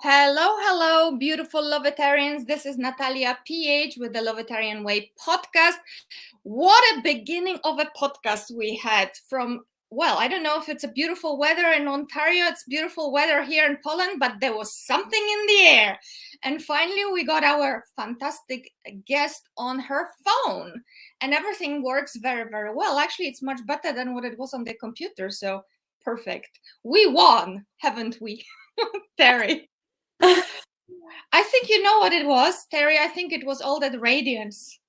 Hello, hello, beautiful Lovetarians. This is Natalia PH with the Lovetarian Way podcast. What a beginning of a podcast we had from, well, I don't know if it's a beautiful weather in Ontario, it's beautiful weather here in Poland, but there was something in the air. And finally, we got our fantastic guest on her phone, and everything works very, very well. Actually, it's much better than what it was on the computer. So perfect. We won, haven't we, Terri? I think you know what it was, Terri. I think it was all that radiance.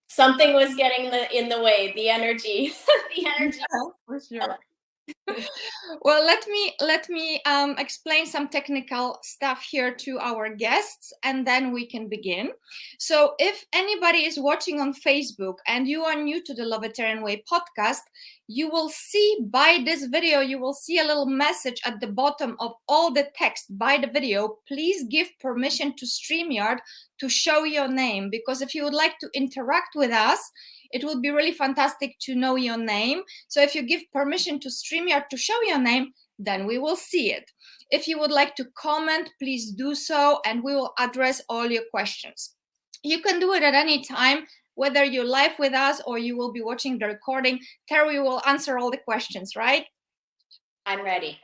Something was getting in the way, the energy. The energy. Yeah, for sure. Well, let me explain some technical stuff here to our guests, and then we can begin. So if anybody is watching on Facebook and you are new to the Lovetarian Way podcast, you will see by this video, you will see a little message at the bottom of all the text by the video. Please give permission to StreamYard to show your name, because if you would like to interact with us, it would be really fantastic to know your name. So if you give permission to StreamYard to show your name, then we will see it. If you would like to comment, please do so, and we will address all your questions. You can do it at any time, whether you're live with us or you will be watching the recording. Terri will answer all the questions, right? I'm ready.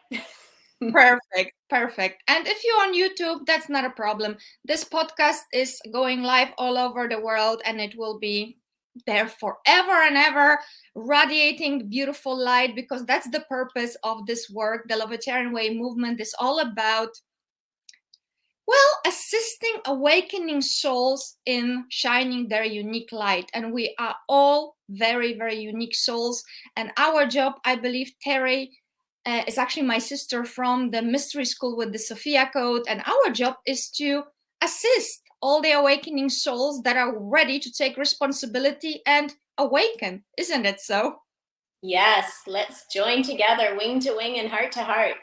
Perfect. And if you're on YouTube, that's not a problem. This podcast is going live all over the world, and it will be there forever and ever, radiating beautiful light, because that's the purpose of this work. The Lovetarian Way movement is all about, well, assisting awakening souls in shining their unique light. And we are all very, very unique souls. And our job, I believe, Terri is actually my sister from the mystery school with the Sophia code. And our job is to assist all the awakening souls that are ready to take responsibility and awaken. Isn't it so? Yes, let's join together, wing to wing and heart to heart.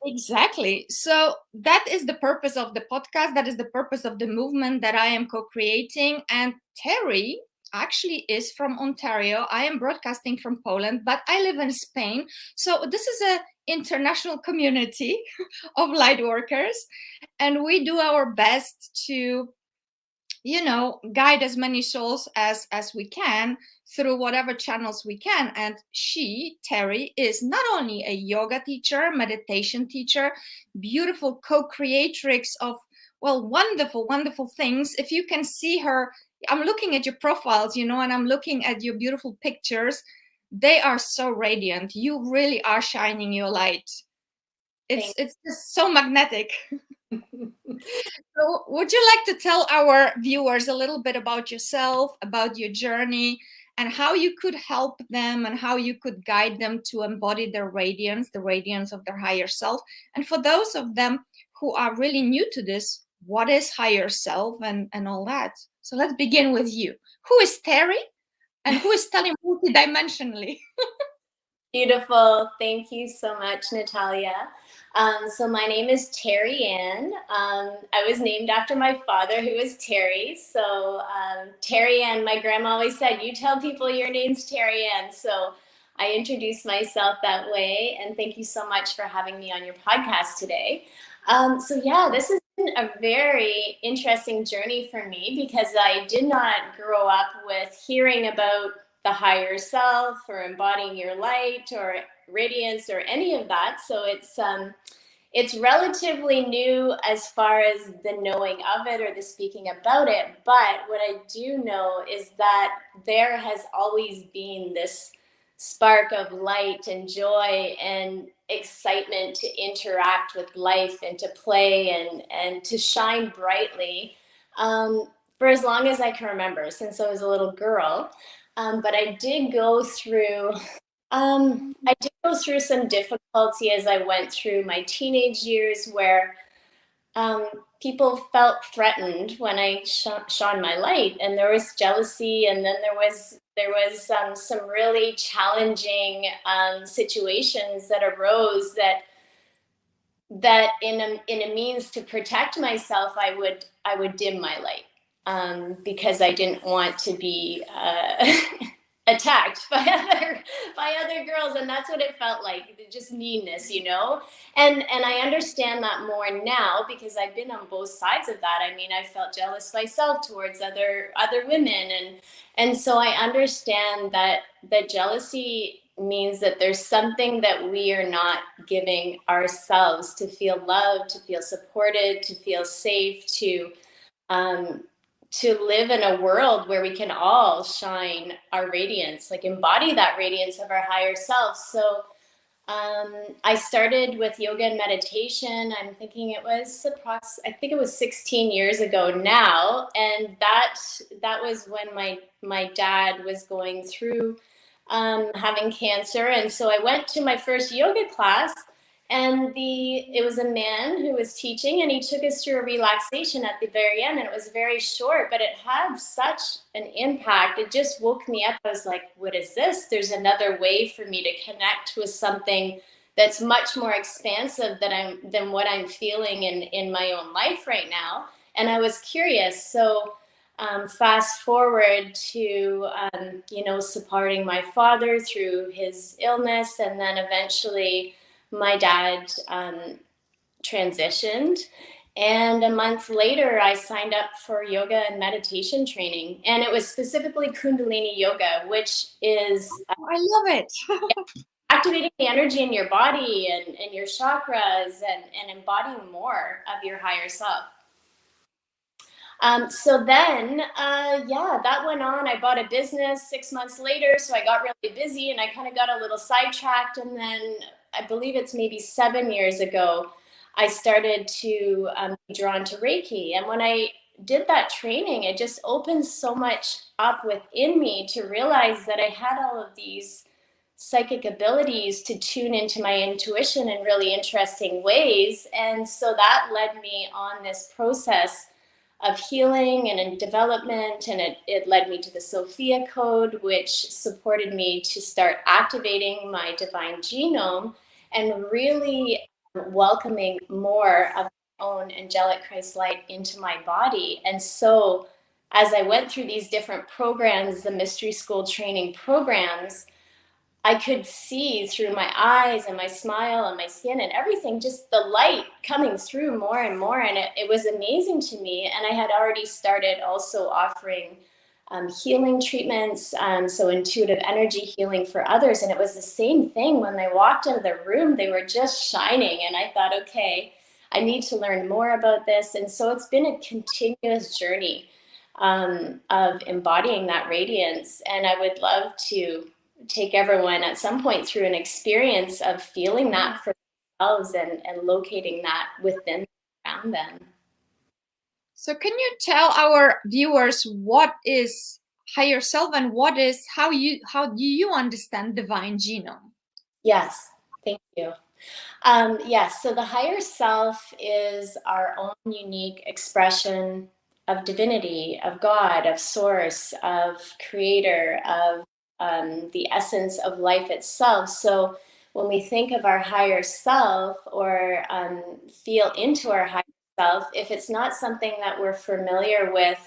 Exactly. So that is the purpose of the podcast. That is the purpose of the movement that I am co-creating. And Terri actually is from Ontario. I am broadcasting from Poland, but I live in Spain. So this is an international community of light workers, and we do our best to, you know, guide as many souls as we can through whatever channels we can. And she, Terri, is not only a yoga teacher, meditation teacher, beautiful co-creatrix of, well, wonderful things. If you can see her, I'm looking at your profiles, you know, and I'm looking at your beautiful pictures. They are so radiant. You really are shining your light. It's just so magnetic. So would you like to tell our viewers a little bit about yourself, about your journey, and how you could help them and how you could guide them to embody their radiance, the radiance of their higher self? And for those of them who are really new to this, what is higher self and all that? So let's begin with you. Who is Terri, and who is telling multidimensionally? Beautiful. Thank you so much, Natalia. So my name is Terri Ann. I was named after my father, who was Terri. So Terri Ann, my grandma always said, you tell people your name's Terri Ann. So I introduce myself that way. And thank you so much for having me on your podcast today. So yeah, this has been a very interesting journey for me, because I did not grow up with hearing about the higher self or embodying your light or radiance or any of that. So it's relatively new as far as the knowing of it or the speaking about it. But what I do know is that there has always been this spark of light and joy and excitement to interact with life and to play and to shine brightly for as long as I can remember, since I was a little girl. But I did go through some difficulty as I went through my teenage years, where people felt threatened when I shone my light, and there was jealousy, and then there was some really challenging situations that arose that in a means to protect myself, I would dim my light. Because I didn't want to be attacked by other girls, and that's what it felt like, just meanness, you know. And I understand that more now because I've been on both sides of that. I mean, I felt jealous myself towards other women, and so I understand that jealousy means that there's something that we are not giving ourselves to feel loved, to feel supported, to feel safe, um, to live in a world where we can all shine our radiance, like embody that radiance of our higher self. So I started with yoga and meditation. I'm thinking I think it was 16 years ago now, and that was when my dad was going through having cancer, and so I went to my first yoga class, and it was a man who was teaching, and he took us through a relaxation at the very end, and it was very short, but it had such an impact. It just woke me up. I was like, what is this? There's another way for me to connect with something that's much more expansive than what I'm feeling in my own life right now. And I was curious. So fast forward to supporting my father through his illness, and then eventually my dad transitioned, and a month later I signed up for yoga and meditation training, and it was specifically Kundalini yoga, which is I love it. activating the energy in your body and your chakras, and embodying more of your higher self. So then, that went on. I bought a business 6 months later, so I got really busy and I kind of got a little sidetracked. And then I believe it's maybe 7 years ago, I started to be drawn to Reiki. And when I did that training, it just opened so much up within me to realize that I had all of these psychic abilities to tune into my intuition in really interesting ways. And so that led me on this process of healing and in development, and it led me to the Sophia code, which supported me to start activating my divine genome and really welcoming more of my own angelic Christ light into my body. And so as I went through these different programs, the mystery school training programs, I could see through my eyes and my smile and my skin and everything, just the light coming through more and more. And it was amazing to me. And I had already started also offering healing treatments, so intuitive energy healing for others. And it was the same thing. When they walked into the room, they were just shining. And I thought, okay, I need to learn more about this. And so it's been a continuous journey of embodying that radiance. And I would love to take everyone at some point through an experience of feeling that for themselves and locating that within around them. So can you tell our viewers what is higher self and how do you understand divine genome? Yes, thank you. Yes, so the higher self is our own unique expression of divinity, of God, of source, of creator, of the essence of life itself. So when we think of our higher self or feel into our higher self, if it's not something that we're familiar with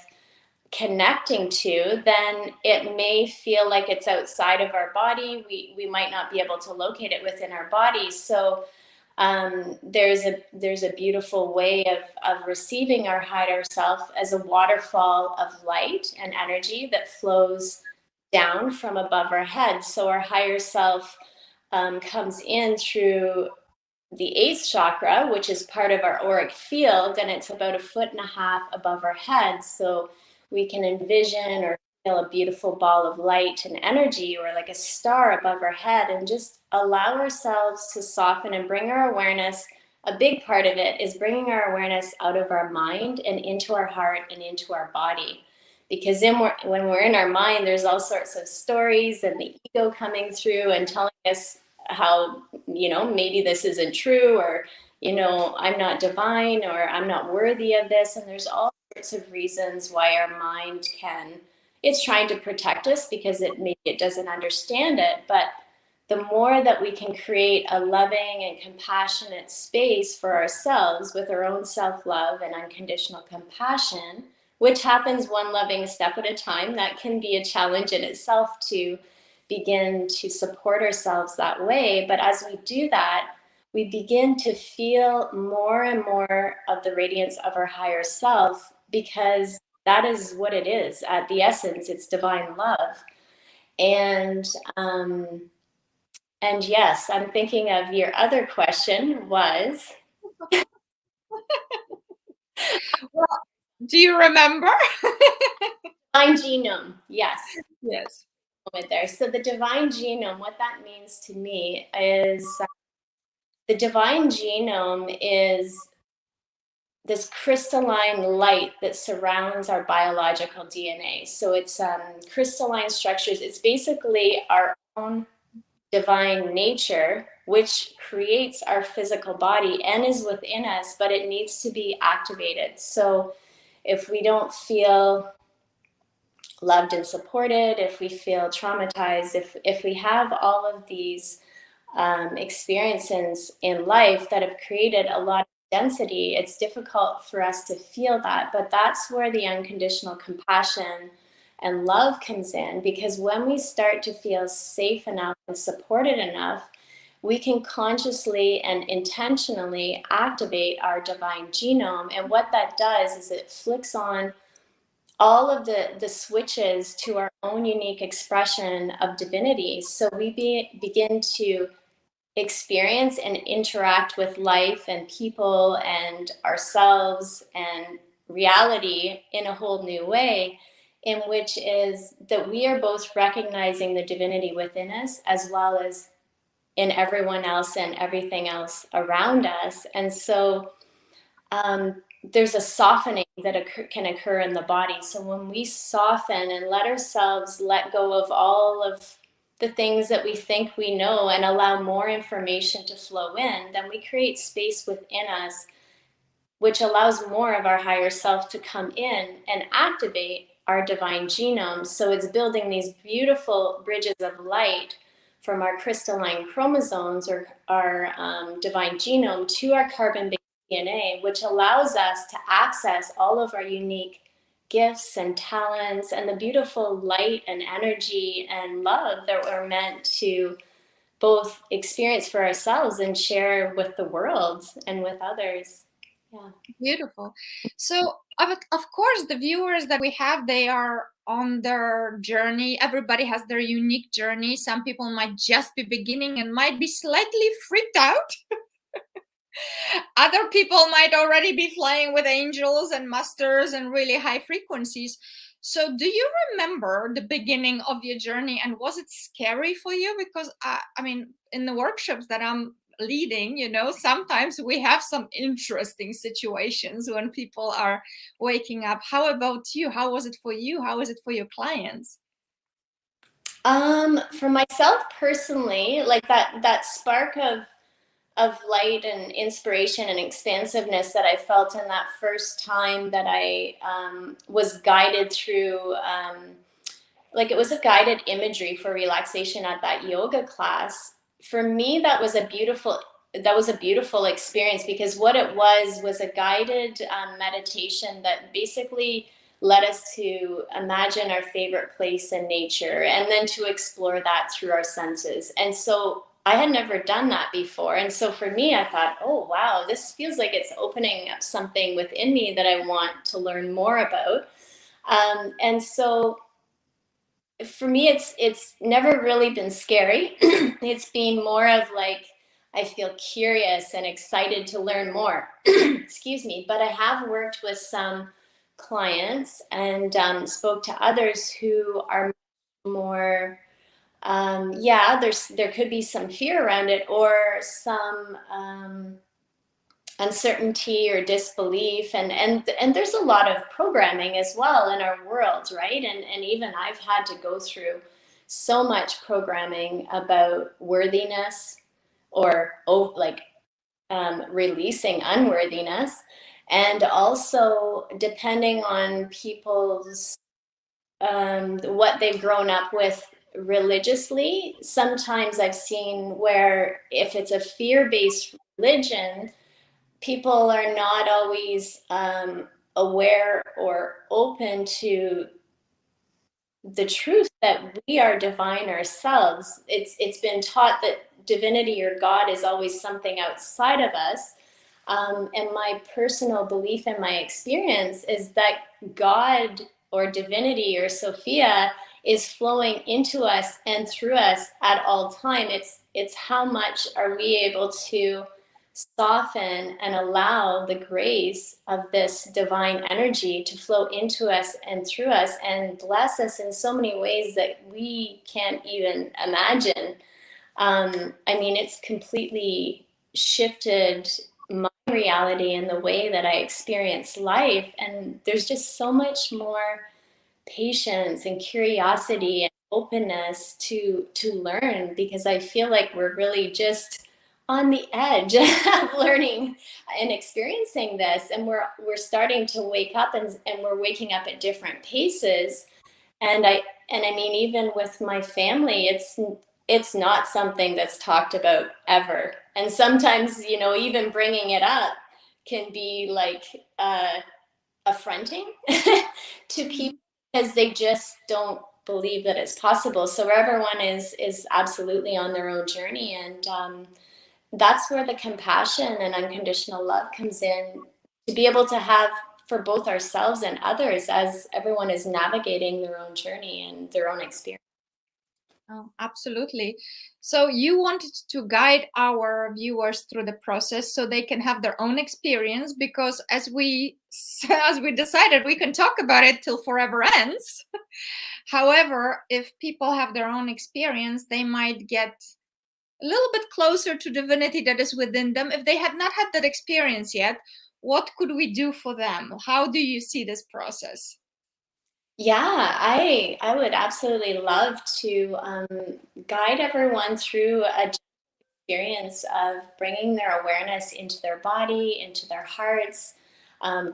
connecting to, then it may feel like it's outside of our body. We might not be able to locate it within our body. So there's a beautiful way of receiving our higher self as a waterfall of light and energy that flows down from above our head. So our higher self comes in through the 8th chakra, which is part of our auric field, and it's about 1.5 feet above our head. So we can envision or feel a beautiful ball of light and energy, or like a star above our head, and just allow ourselves to soften and bring our awareness. A big part of it is bringing our awareness out of our mind and into our heart and into our body. Because then when we're in our mind, there's all sorts of stories and the ego coming through and telling us how, maybe this isn't true, or, I'm not divine, or I'm not worthy of this. And there's all sorts of reasons why our mind it's trying to protect us because maybe it doesn't understand it. But the more that we can create a loving and compassionate space for ourselves with our own self-love and unconditional compassion, which happens one loving step at a time, that can be a challenge in itself to begin to support ourselves that way. But as we do that, we begin to feel more and more of the radiance of our higher self, because that is what it is. At the essence, it's divine love. And yes, I'm thinking of your other question was. Well, do you remember? Divine genome, yes. Yes. There. So the divine genome, what that means to me is the divine genome is this crystalline light that surrounds our biological DNA. So it's crystalline structures. It's basically our own divine nature, which creates our physical body and is within us, but it needs to be activated. So if we don't feel loved and supported, if we feel traumatized, if we have all of these experiences in life that have created a lot of density, it's difficult for us to feel that. But that's where the unconditional compassion and love comes in, because when we start to feel safe enough and supported enough, we can consciously and intentionally activate our divine genome. And what that does is it flicks on all of the switches to our own unique expression of divinity. So we begin to experience and interact with life and people and ourselves and reality in a whole new way, in which is that we are both recognizing the divinity within us as well as in everyone else and everything else around us. And so there's a softening that can occur in the body. So when we soften and let ourselves let go of all of the things that we think we know and allow more information to flow in, then we create space within us, which allows more of our higher self to come in and activate our divine genome. So it's building these beautiful bridges of light from our crystalline chromosomes or our divine genome to our carbon-based DNA, which allows us to access all of our unique gifts and talents and the beautiful light and energy and love that we're meant to both experience for ourselves and share with the world and with others. Yeah. Beautiful. So, of course, the viewers that we have, they are on their journey. Everybody has their unique journey. Some people might just be beginning and might be slightly freaked out. Other people might already be flying with angels and masters and really high frequencies. So do you remember the beginning of your journey, and was it scary for you? Because I mean, in the workshops that I'm leading, you know, sometimes we have some interesting situations when people are waking up. How about you? How was it for you? How is it for your clients? For myself personally, like that spark of light and inspiration and expansiveness that I felt in that first time that I was guided through, like it was a guided imagery for relaxation at that yoga class. For me, that was a beautiful experience, because what it was a guided meditation that basically led us to imagine our favorite place in nature and then to explore that through our senses. And so I had never done that before. And so for me, I thought, oh, wow, this feels like it's opening up something within me that I want to learn more about. And so for me, it's never really been scary. It's been more of like, I feel curious and excited to learn more. Excuse me. But I have worked with some clients and spoke to others who are more, there could be some fear around it, or some uncertainty or disbelief, and there's a lot of programming as well in our world, right? And even I've had to go through so much programming about worthiness, or releasing unworthiness, and also depending on people's what they've grown up with religiously. Sometimes I've seen where if it's a fear-based religion, people are not always aware or open to the truth that we are divine ourselves. It's been taught that divinity or God is always something outside of us. And my personal belief and my experience is that God or divinity or Sophia is flowing into us and through us at all time. It's how much are we able to soften and allow the grace of this divine energy to flow into us and through us and bless us in so many ways that we can't even imagine. I mean, it's completely shifted my reality and the way that I experience life. And there's just so much more patience and curiosity and openness to learn, because I feel like we're really just on the edge of learning and experiencing this, and we're starting to wake up, and we're waking up at different paces. And I mean, even with my family, it's not something that's talked about ever. And sometimes, you know, even bringing it up can be like affronting to people, because they just don't believe that it's possible. So everyone is absolutely on their own journey, and that's where the compassion and unconditional love comes in, to be able to have for both ourselves and others as everyone is navigating their own journey and their own experience. Oh, absolutely. So you wanted to guide our viewers through the process so they can have their own experience, because as we decided, we can talk about it till forever ends. However, if people have their own experience, they might get a little bit closer to divinity that is within them. If they had not had that experience yet, what could we do for them? How do you see this process? Yeah, I would absolutely love to guide everyone through a experience of bringing their awareness into their body, into their hearts,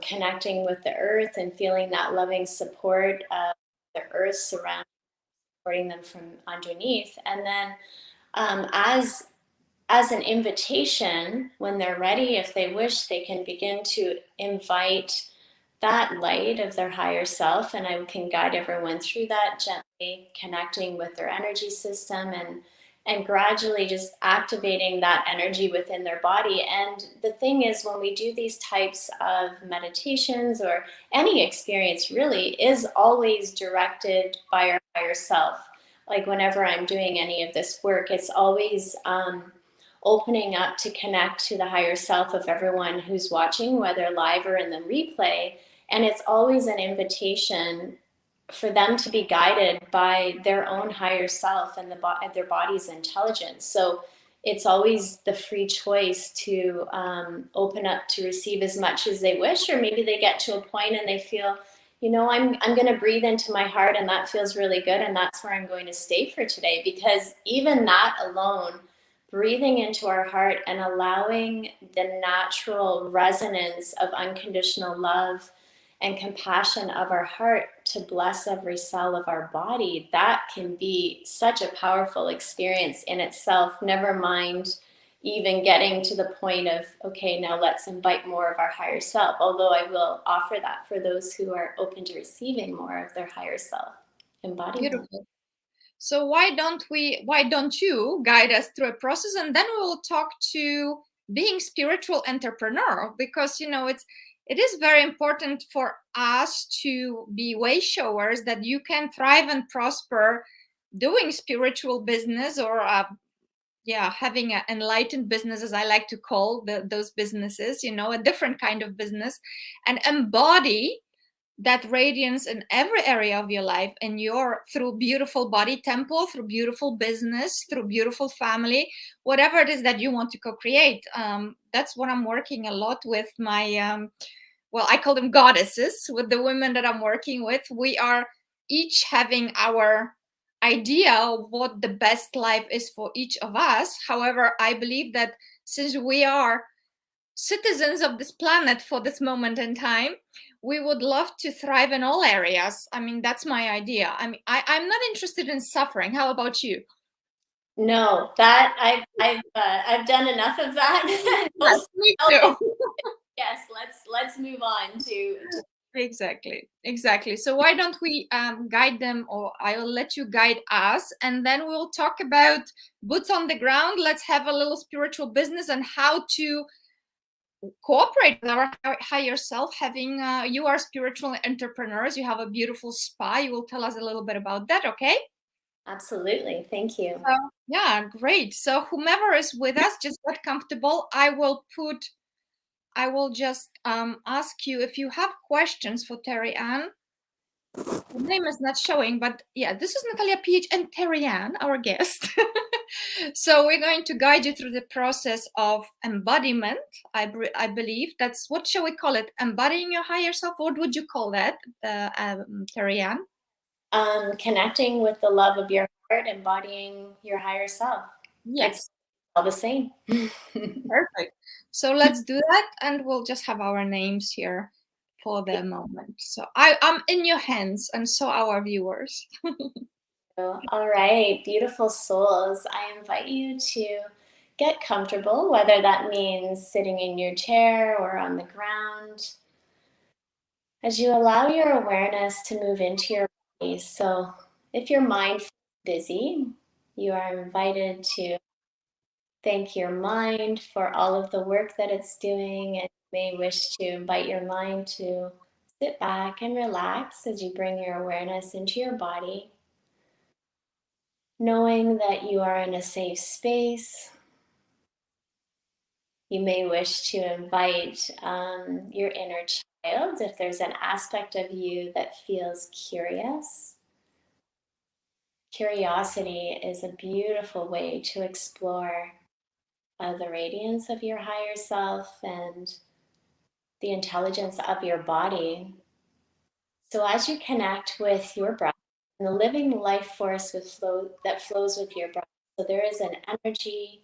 connecting with the earth and feeling that loving support of the earth surrounding, supporting them from underneath. And then as an invitation, when they're ready, if they wish, they can begin to invite that light of their higher self. And I can guide everyone through that, gently connecting with their energy system, and gradually just activating that energy within their body. And the thing is, when we do these types of meditations, or any experience really, is always directed by our higher self. Like whenever I'm doing any of this work, it's always opening up to connect to the higher self of everyone who's watching, whether live or in the replay. And it's always an invitation for them to be guided by their own higher self and their body's intelligence. So it's always the free choice to open up to receive as much as they wish, or maybe they get to a point and they feel, you know, I'm going to breathe into my heart, and that feels really good, and that's where I'm going to stay for today. Because even that alone, breathing into our heart and allowing the natural resonance of unconditional love and compassion of our heart to bless every cell of our body, that can be such a powerful experience in itself. Never mind even getting to the point of, okay, now let's invite more of our higher self. Although I will offer that for those who are open to receiving more of their higher self embodiment. Beautiful. So why don't you guide us through a process, and then we'll talk to being spiritual entrepreneur, because it is very important for us to be way showers that you can thrive and prosper doing spiritual business, or having an enlightened business, as I like to call those businesses, a different kind of business, and embody that radiance in every area of your life, and through beautiful body temple, through beautiful business, through beautiful family, whatever it is that you want to co-create. That's what I'm working a lot with my I call them goddesses, with the women that I'm working with. We are each having our idea of what the best life is for each of us. However, I believe that since we are citizens of this planet for this moment in time, we would love to thrive in all areas. I mean, that's my idea. I mean, I'm not interested in suffering. How about you? No, that I've done enough of that. Yes, me too. Yes, let's move on to Exactly. So why don't we guide them, or I'll let you guide us, and then we'll talk about boots on the ground. Let's have a little spiritual business and how to cooperate with our higher self. Having you are spiritual entrepreneurs, you have a beautiful spa. You will tell us a little bit about that, okay? Absolutely. Thank you. Yeah, great. So whomever is with us, just get comfortable. I will just ask you if you have questions for Terri Ann. The name is not showing, but yeah, this is Natalia PH and Terri Ann, our guest. So we're going to guide you through the process of embodiment. I believe that's, what shall we call it? Embodying your higher self. What would you call that, Terri Ann? Connecting with the love of your heart, embodying your higher self. Yes. It's all the same. Perfect. So let's do that, and we'll just have our names here for the moment. So I'm in your hands, and so our viewers. All right, beautiful souls. I invite you to get comfortable, whether that means sitting in your chair or on the ground, as you allow your awareness to move into your body. So if your mind feels busy, you are invited to thank your mind for all of the work that it's doing, and you may wish to invite your mind to sit back and relax as you bring your awareness into your body, knowing that you are in a safe space. You may wish to invite your inner child if there's an aspect of you that feels curious. Curiosity is a beautiful way to explore the radiance of your higher self and the intelligence of your body. So as you connect with your breath and the living life force that flows with your breath, so there is an energy,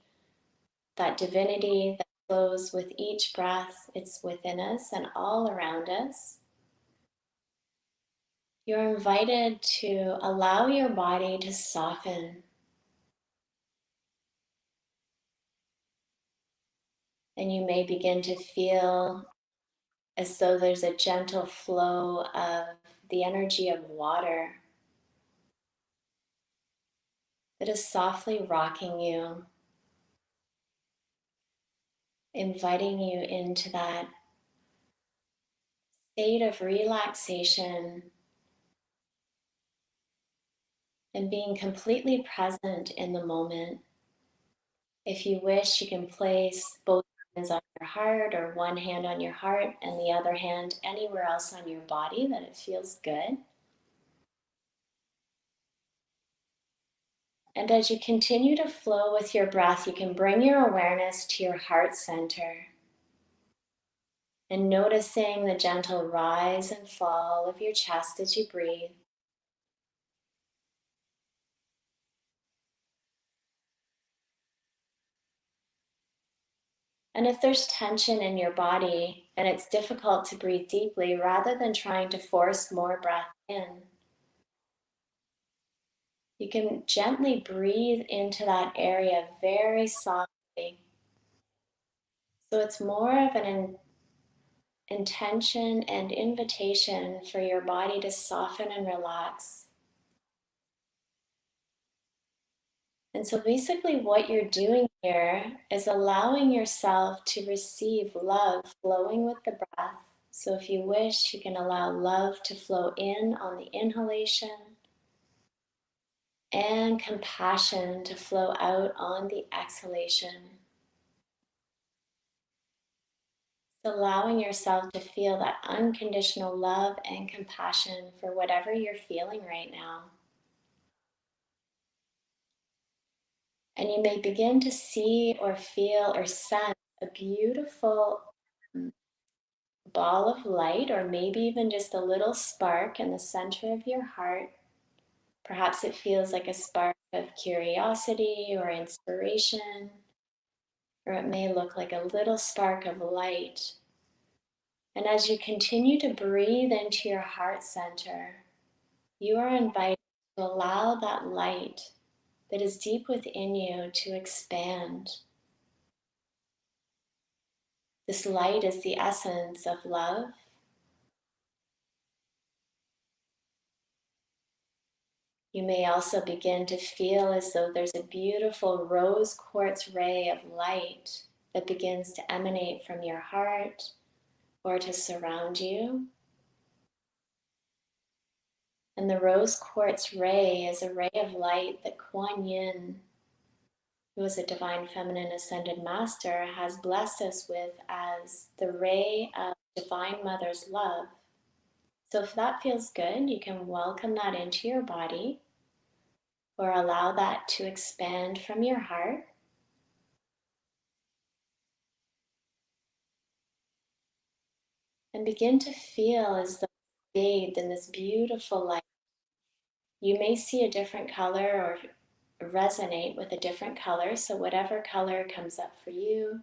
that divinity that flows with each breath. It's within us and all around us. You're invited to allow your body to soften. And you may begin to feel as though there's a gentle flow of the energy of water that is softly rocking you, inviting you into that state of relaxation and being completely present in the moment. If you wish, you can place both hands on your heart, or one hand on your heart and the other hand anywhere else on your body that it feels good. And as you continue to flow with your breath, you can bring your awareness to your heart center and noticing the gentle rise and fall of your chest as you breathe. And if there's tension in your body and it's difficult to breathe deeply, rather than trying to force more breath in, you can gently breathe into that area very softly. So it's more of an intention and invitation for your body to soften and relax. And so basically what you're doing here is allowing yourself to receive love flowing with the breath. So if you wish, you can allow love to flow in on the inhalation and compassion to flow out on the exhalation. Allowing yourself to feel that unconditional love and compassion for whatever you're feeling right now. And you may begin to see or feel or sense a beautiful ball of light, or maybe even just a little spark in the center of your heart. Perhaps it feels like a spark of curiosity or inspiration, or it may look like a little spark of light. And as you continue to breathe into your heart center, you are invited to allow that light that is deep within you to expand. This light is the essence of love, You may also begin to feel as though there's a beautiful rose quartz ray of light that begins to emanate from your heart or to surround you. And the rose quartz ray is a ray of light that Kuan Yin, who is a divine feminine ascended master, has blessed us with as the ray of Divine Mother's love. So if that feels good, you can welcome that into your body or allow that to expand from your heart. And begin to feel as though bathed in this beautiful light. You may see a different color or resonate with a different color. So whatever color comes up for you,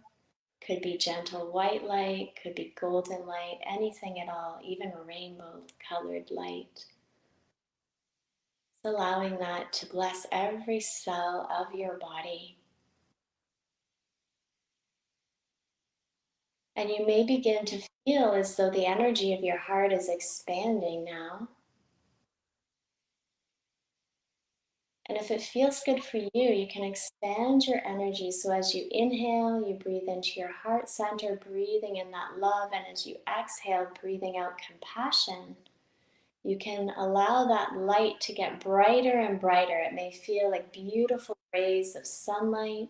could be gentle white light, could be golden light, anything at all, even rainbow colored light. It's allowing that to bless every cell of your body. And you may begin to feel as though the energy of your heart is expanding now. And if it feels good for you, you can expand your energy. So as you inhale, you breathe into your heart center, breathing in that love. And as you exhale, breathing out compassion, you can allow that light to get brighter and brighter. It may feel like beautiful rays of sunlight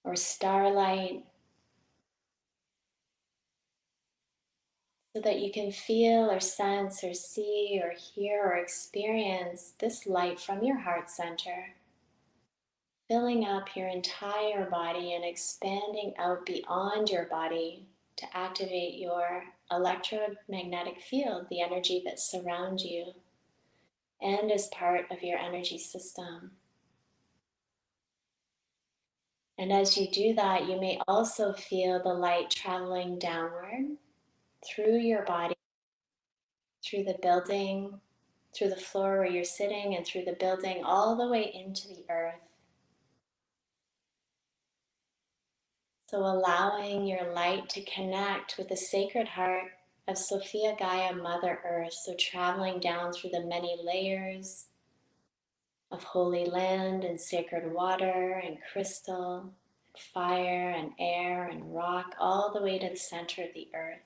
or starlight, so that you can feel or sense or see or hear or experience this light from your heart center, filling up your entire body and expanding out beyond your body to activate your electromagnetic field, the energy that surrounds you and is part of your energy system. And as you do that, you may also feel the light traveling downward through your body, through the building, through the floor where you're sitting, and through the building all the way into the earth. So allowing your light to connect with the sacred heart of Sophia Gaia, Mother Earth. So traveling down through the many layers of holy land and sacred water and crystal, fire and air and rock, all the way to the center of the earth.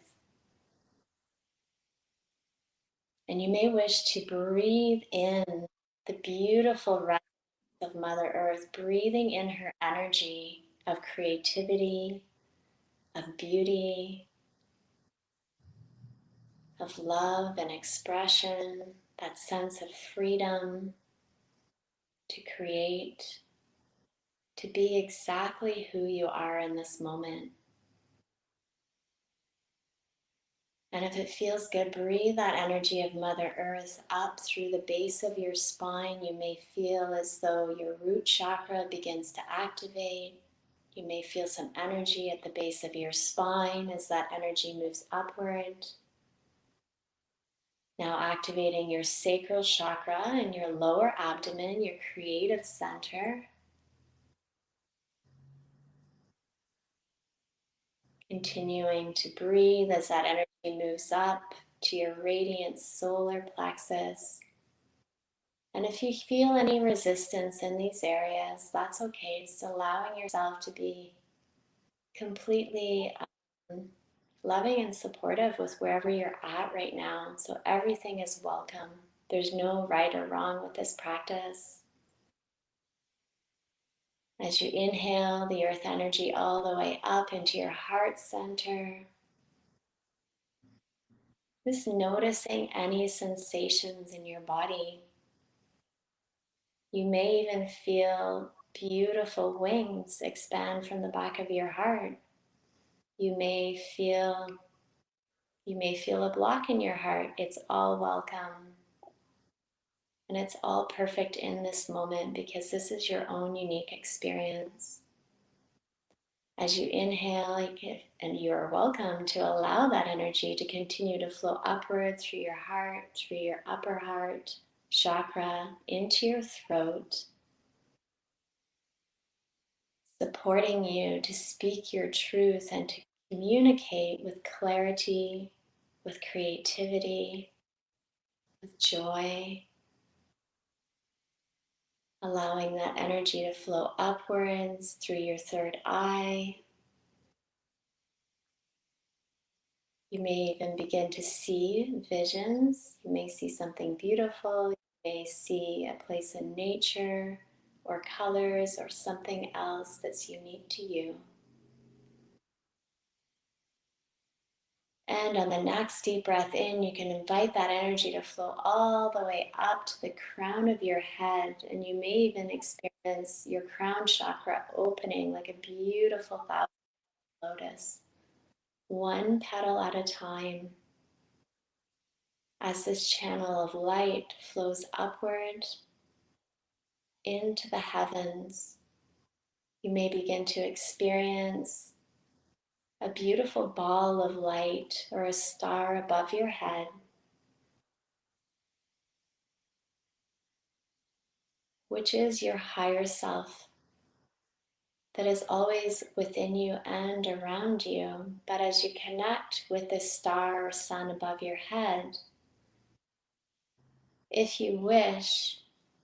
And you may wish to breathe in the beautiful rest of Mother Earth, breathing in her energy of creativity, of beauty, of love and expression, that sense of freedom to create, to be exactly who you are in this moment. And if it feels good, breathe that energy of Mother Earth up through the base of your spine. You may feel as though your root chakra begins to activate. You may feel some energy at the base of your spine as that energy moves upward. Now activating your sacral chakra and your lower abdomen, your creative center. Continuing to breathe as that energy moves up to your radiant solar plexus. And if you feel any resistance in these areas, that's okay. Just allowing yourself to be completely loving and supportive with wherever you're at right now. So everything is welcome. There's no right or wrong with this practice. As you inhale the earth energy all the way up into your heart center, just noticing any sensations in your body. You may even feel beautiful wings expand from the back of your heart. You may feel a block in your heart. It's all welcome. And it's all perfect in this moment because this is your own unique experience. As you inhale, and you are welcome to allow that energy to continue to flow upward through your heart, through your upper heart chakra, into your throat, supporting you to speak your truth and to communicate with clarity, with creativity, with joy, allowing that energy to flow upwards through your third eye. You may even begin to see visions. You may see something beautiful. You may see a place in nature or colors or something else that's unique to you. And on the next deep breath in, you can invite that energy to flow all the way up to the crown of your head. And you may even experience your crown chakra opening like a beautiful thousand lotus, one petal at a time. As this channel of light flows upward into the heavens, you may begin to experience a beautiful ball of light or a star above your head, which is your higher self that is always within you and around you. But as you connect with this star or sun above your head, if you wish,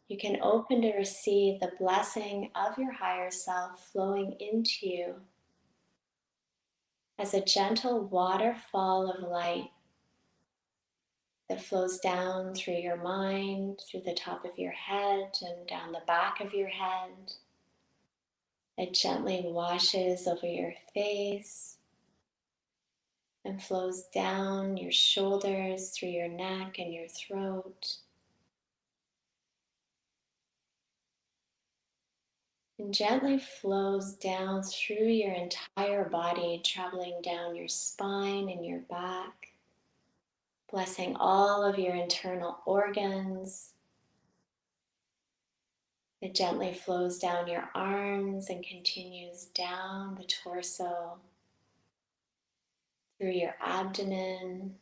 you can open to receive the blessing of your higher self flowing into you as a gentle waterfall of light that flows down through your mind, through the top of your head, and down the back of your head. It gently washes over your face and flows down your shoulders, through your neck and your throat, and gently flows down through your entire body, traveling down your spine and your back, blessing all of your internal organs. It gently flows down your arms and continues down the torso, through your abdomen.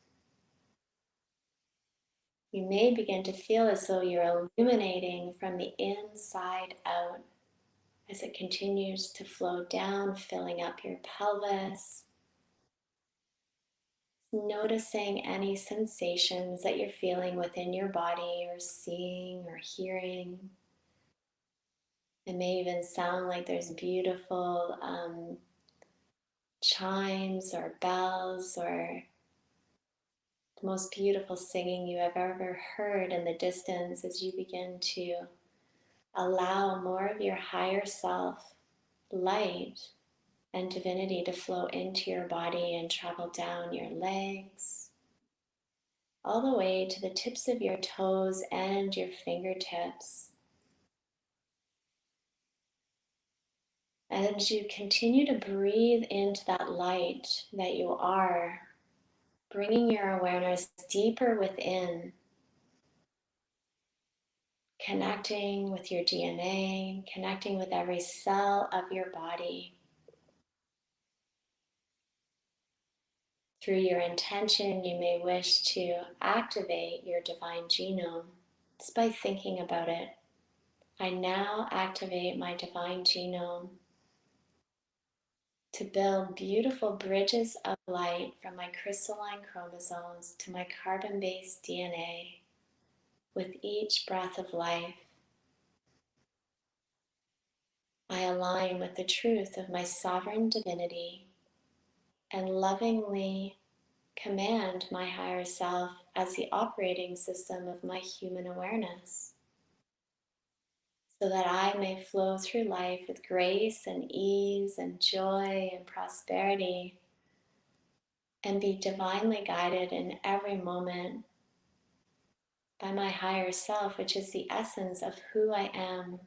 You may begin to feel as though you're illuminating from the inside out as it continues to flow down, filling up your pelvis. Noticing any sensations that you're feeling within your body or seeing or hearing. It may even sound like there's beautiful chimes or bells or the most beautiful singing you have ever heard in the distance as you begin to allow more of your higher self, light, and divinity to flow into your body and travel down your legs, all the way to the tips of your toes and your fingertips. As you continue to breathe into that light that you are, bringing your awareness deeper within, connecting with your DNA, connecting with every cell of your body. Through your intention, you may wish to activate your divine genome just by thinking about it. I now activate my divine genome to build beautiful bridges of light from my crystalline chromosomes to my carbon-based DNA with each breath of life. I align with the truth of my sovereign divinity and lovingly command my higher self as the operating system of my human awareness, so that I may flow through life with grace and ease and joy and prosperity and be divinely guided in every moment by my higher self, which is the essence of who I am.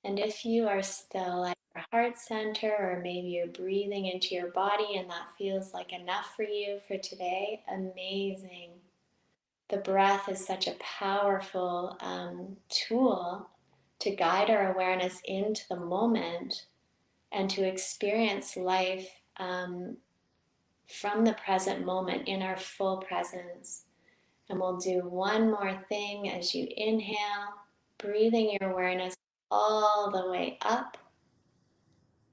And if you are still at your heart center, or maybe you're breathing into your body and that feels like enough for you for today, amazing. The breath is such a powerful tool to guide our awareness into the moment and to experience life from the present moment in our full presence. And we'll do one more thing as you inhale, breathing your awareness all the way up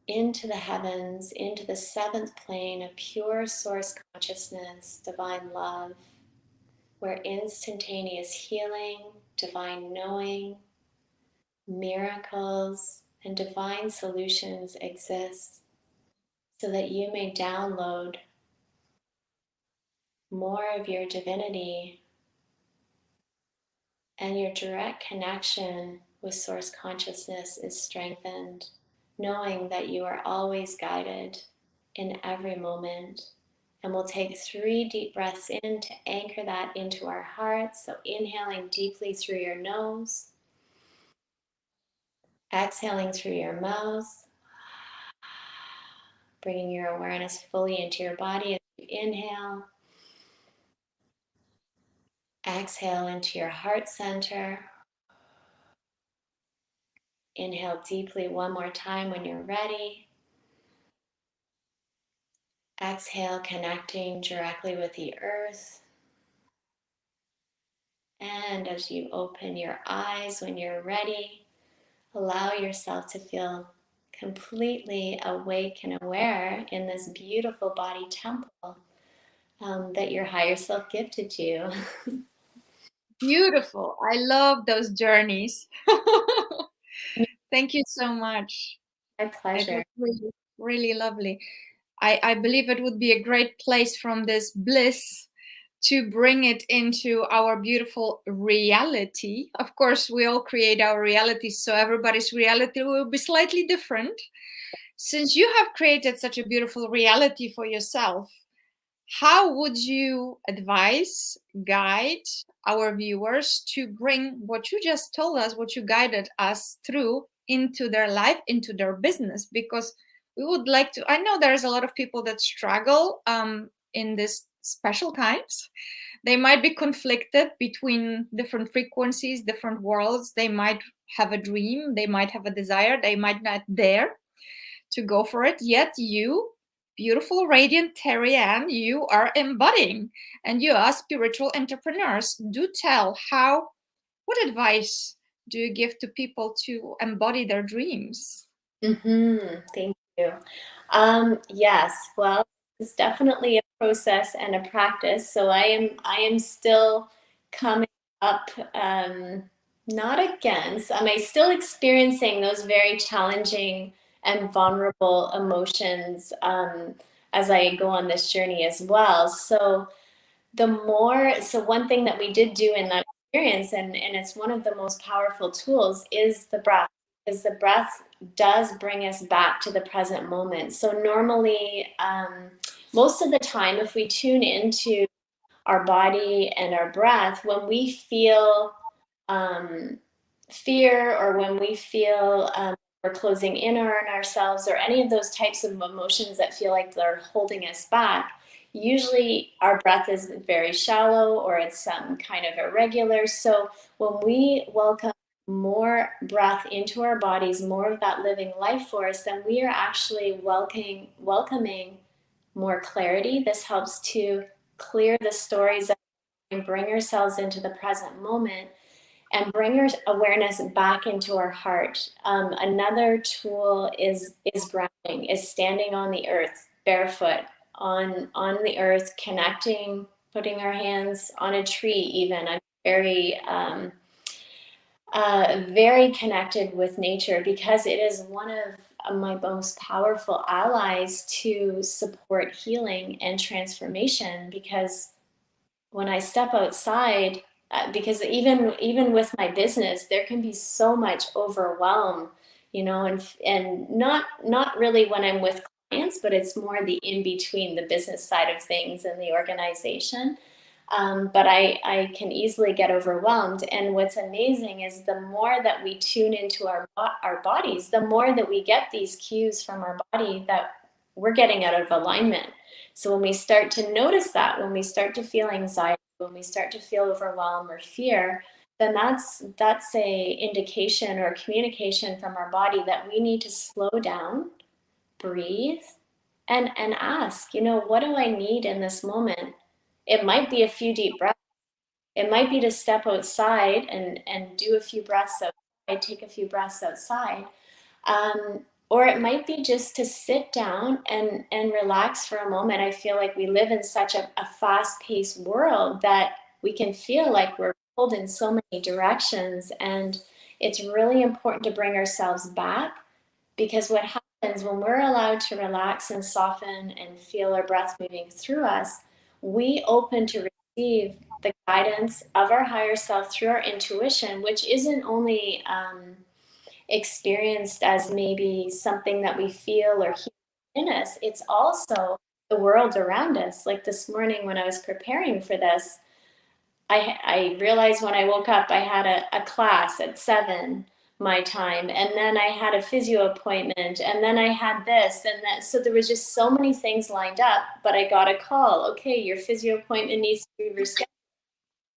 into the heavens, into the seventh plane of pure source consciousness, divine love, where instantaneous healing, divine knowing, miracles, and divine solutions exist, so that you may download more of your divinity, and your direct connection with source consciousness is strengthened, knowing that you are always guided in every moment. And we'll take 3 deep breaths in to anchor that into our hearts. So inhaling deeply through your nose, exhaling through your mouth, bringing your awareness fully into your body as you inhale. Exhale into your heart center. Inhale deeply one more time when you're ready. Exhale, connecting directly with the earth. And as you open your eyes when you're ready, allow yourself to feel completely awake and aware in this beautiful body temple that your higher self gifted you. Beautiful. I love those journeys. Thank you so much. My It was pleasure. really, really lovely. I believe it would be a great place from this bliss to bring it into our beautiful reality. Of course, we all create our realities, so everybody's reality will be slightly different. Since you have created such a beautiful reality for yourself, how would you advise, guide our viewers to bring what you just told us, what you guided us through, into their life, into their business? Because we would like to, I know there's a lot of people that struggle in this special times. They might be conflicted between different frequencies, different worlds. They might have a dream, they might have a desire, they might not dare to go for it. Yet you, beautiful, radiant Terri Ann, you are embodying, and you are spiritual entrepreneurs. Do tell what advice do you give to people to embody their dreams? Thank you. Yes, well, it's definitely a process and a practice. So I am still coming up, not against, am I still experiencing those very challenging and vulnerable emotions as I go on this journey as well. So one thing that we did do in that experience, and it's one of the most powerful tools, is the breath. Because the breath does bring us back to the present moment. So normally, most of the time, if we tune into our body and our breath, when we feel fear, or when we feel we're closing in on ourselves, or any of those types of emotions that feel like they're holding us back, usually our breath is very shallow, or it's kind of irregular. So when we welcome more breath into our bodies, more of that living life force, then we are actually welcoming more clarity. This helps to clear the stories and bring ourselves into the present moment, and bring our awareness back into our heart. Another tool is grounding, is standing on the earth, barefoot on the earth, connecting, putting our hands on a tree. Even I'm very connected with nature, because it is one of my most powerful allies to support healing and transformation. Because when I step outside, because even with my business, there can be so much overwhelm, and not really when I'm with clients, but it's more the in between, the business side of things and the organization. But I can easily get overwhelmed. And what's amazing is the more that we tune into our bodies, the more that we get these cues from our body that we're getting out of alignment. So when we start to notice that, when we start to feel anxiety, when we start to feel overwhelm or fear, then that's a indication or communication from our body that we need to slow down, breathe, and ask, what do I need in this moment? It might be a few deep breaths. It might be to step outside and do a few breaths outside, take a few breaths outside. or it might be just to sit down and relax for a moment. I feel like we live in such a fast-paced world that we can feel like we're pulled in so many directions. And it's really important to bring ourselves back, because what happens when we're allowed to relax and soften and feel our breath moving through us, we open to receive the guidance of our higher self through our intuition, which isn't only experienced as maybe something that we feel or hear in us, it's also the world around us. Like this morning when I was preparing for this, I realized when I woke up, I had a class at 7 my time, and then I had a physio appointment, and then I had this and that. So there was just so many things lined up, but I got a call. Okay, your physio appointment needs to be rescheduled.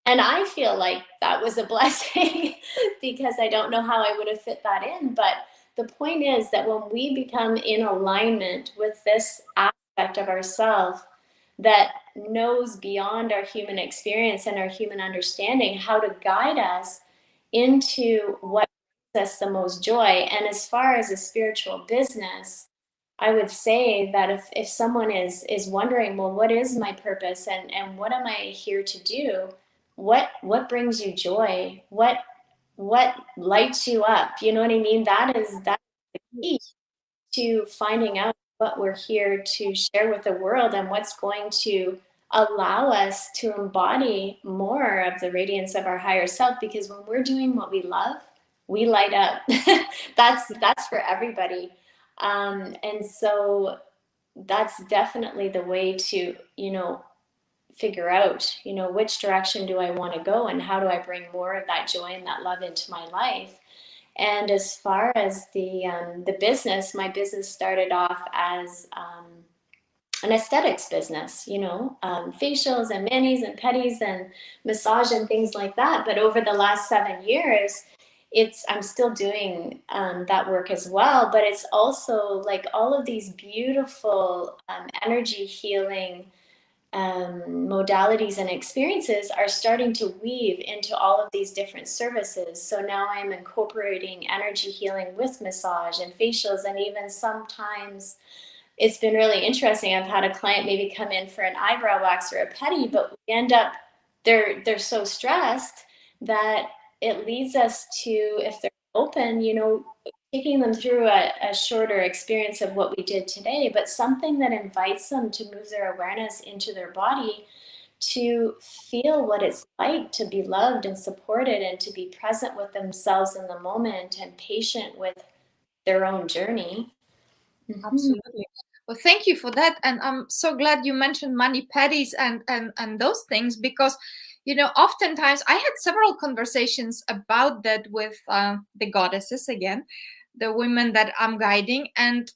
And I feel like that was a blessing because I don't know how I would have fit that in. But the point is that when we become in alignment with this aspect of ourselves that knows beyond our human experience and our human understanding how to guide us into what brings us the most joy. And as far as a spiritual business, I would say that if someone is wondering, well, what is my purpose, and what am I here to do? What brings you joy? What lights you up? You know what I mean? That's the key to finding out what we're here to share with the world and what's going to allow us to embody more of the radiance of our higher self. Because when we're doing what we love, we light up. That's for everybody. And so that's definitely the way to, figure out, which direction do I want to go and how do I bring more of that joy and that love into my life. And as far as the business, my business started off as an aesthetics business, facials and manis and pedis and massage and things like that. But over the last 7 years, I'm still doing that work as well. But it's also like all of these beautiful energy healing modalities and experiences are starting to weave into all of these different services. So now I'm incorporating energy healing with massage and facials, and even sometimes it's been really interesting. I've had a client maybe come in for an eyebrow wax or a pedi, but we end up they're so stressed that it leads us to, if they're open, taking them through a shorter experience of what we did today, but something that invites them to move their awareness into their body, to feel what it's like to be loved and supported and to be present with themselves in the moment and patient with their own journey. Absolutely. Well, thank you for that. And I'm so glad you mentioned mani pedis and those things, because, oftentimes I had several conversations about that with the goddesses, again, the women that I'm guiding. And,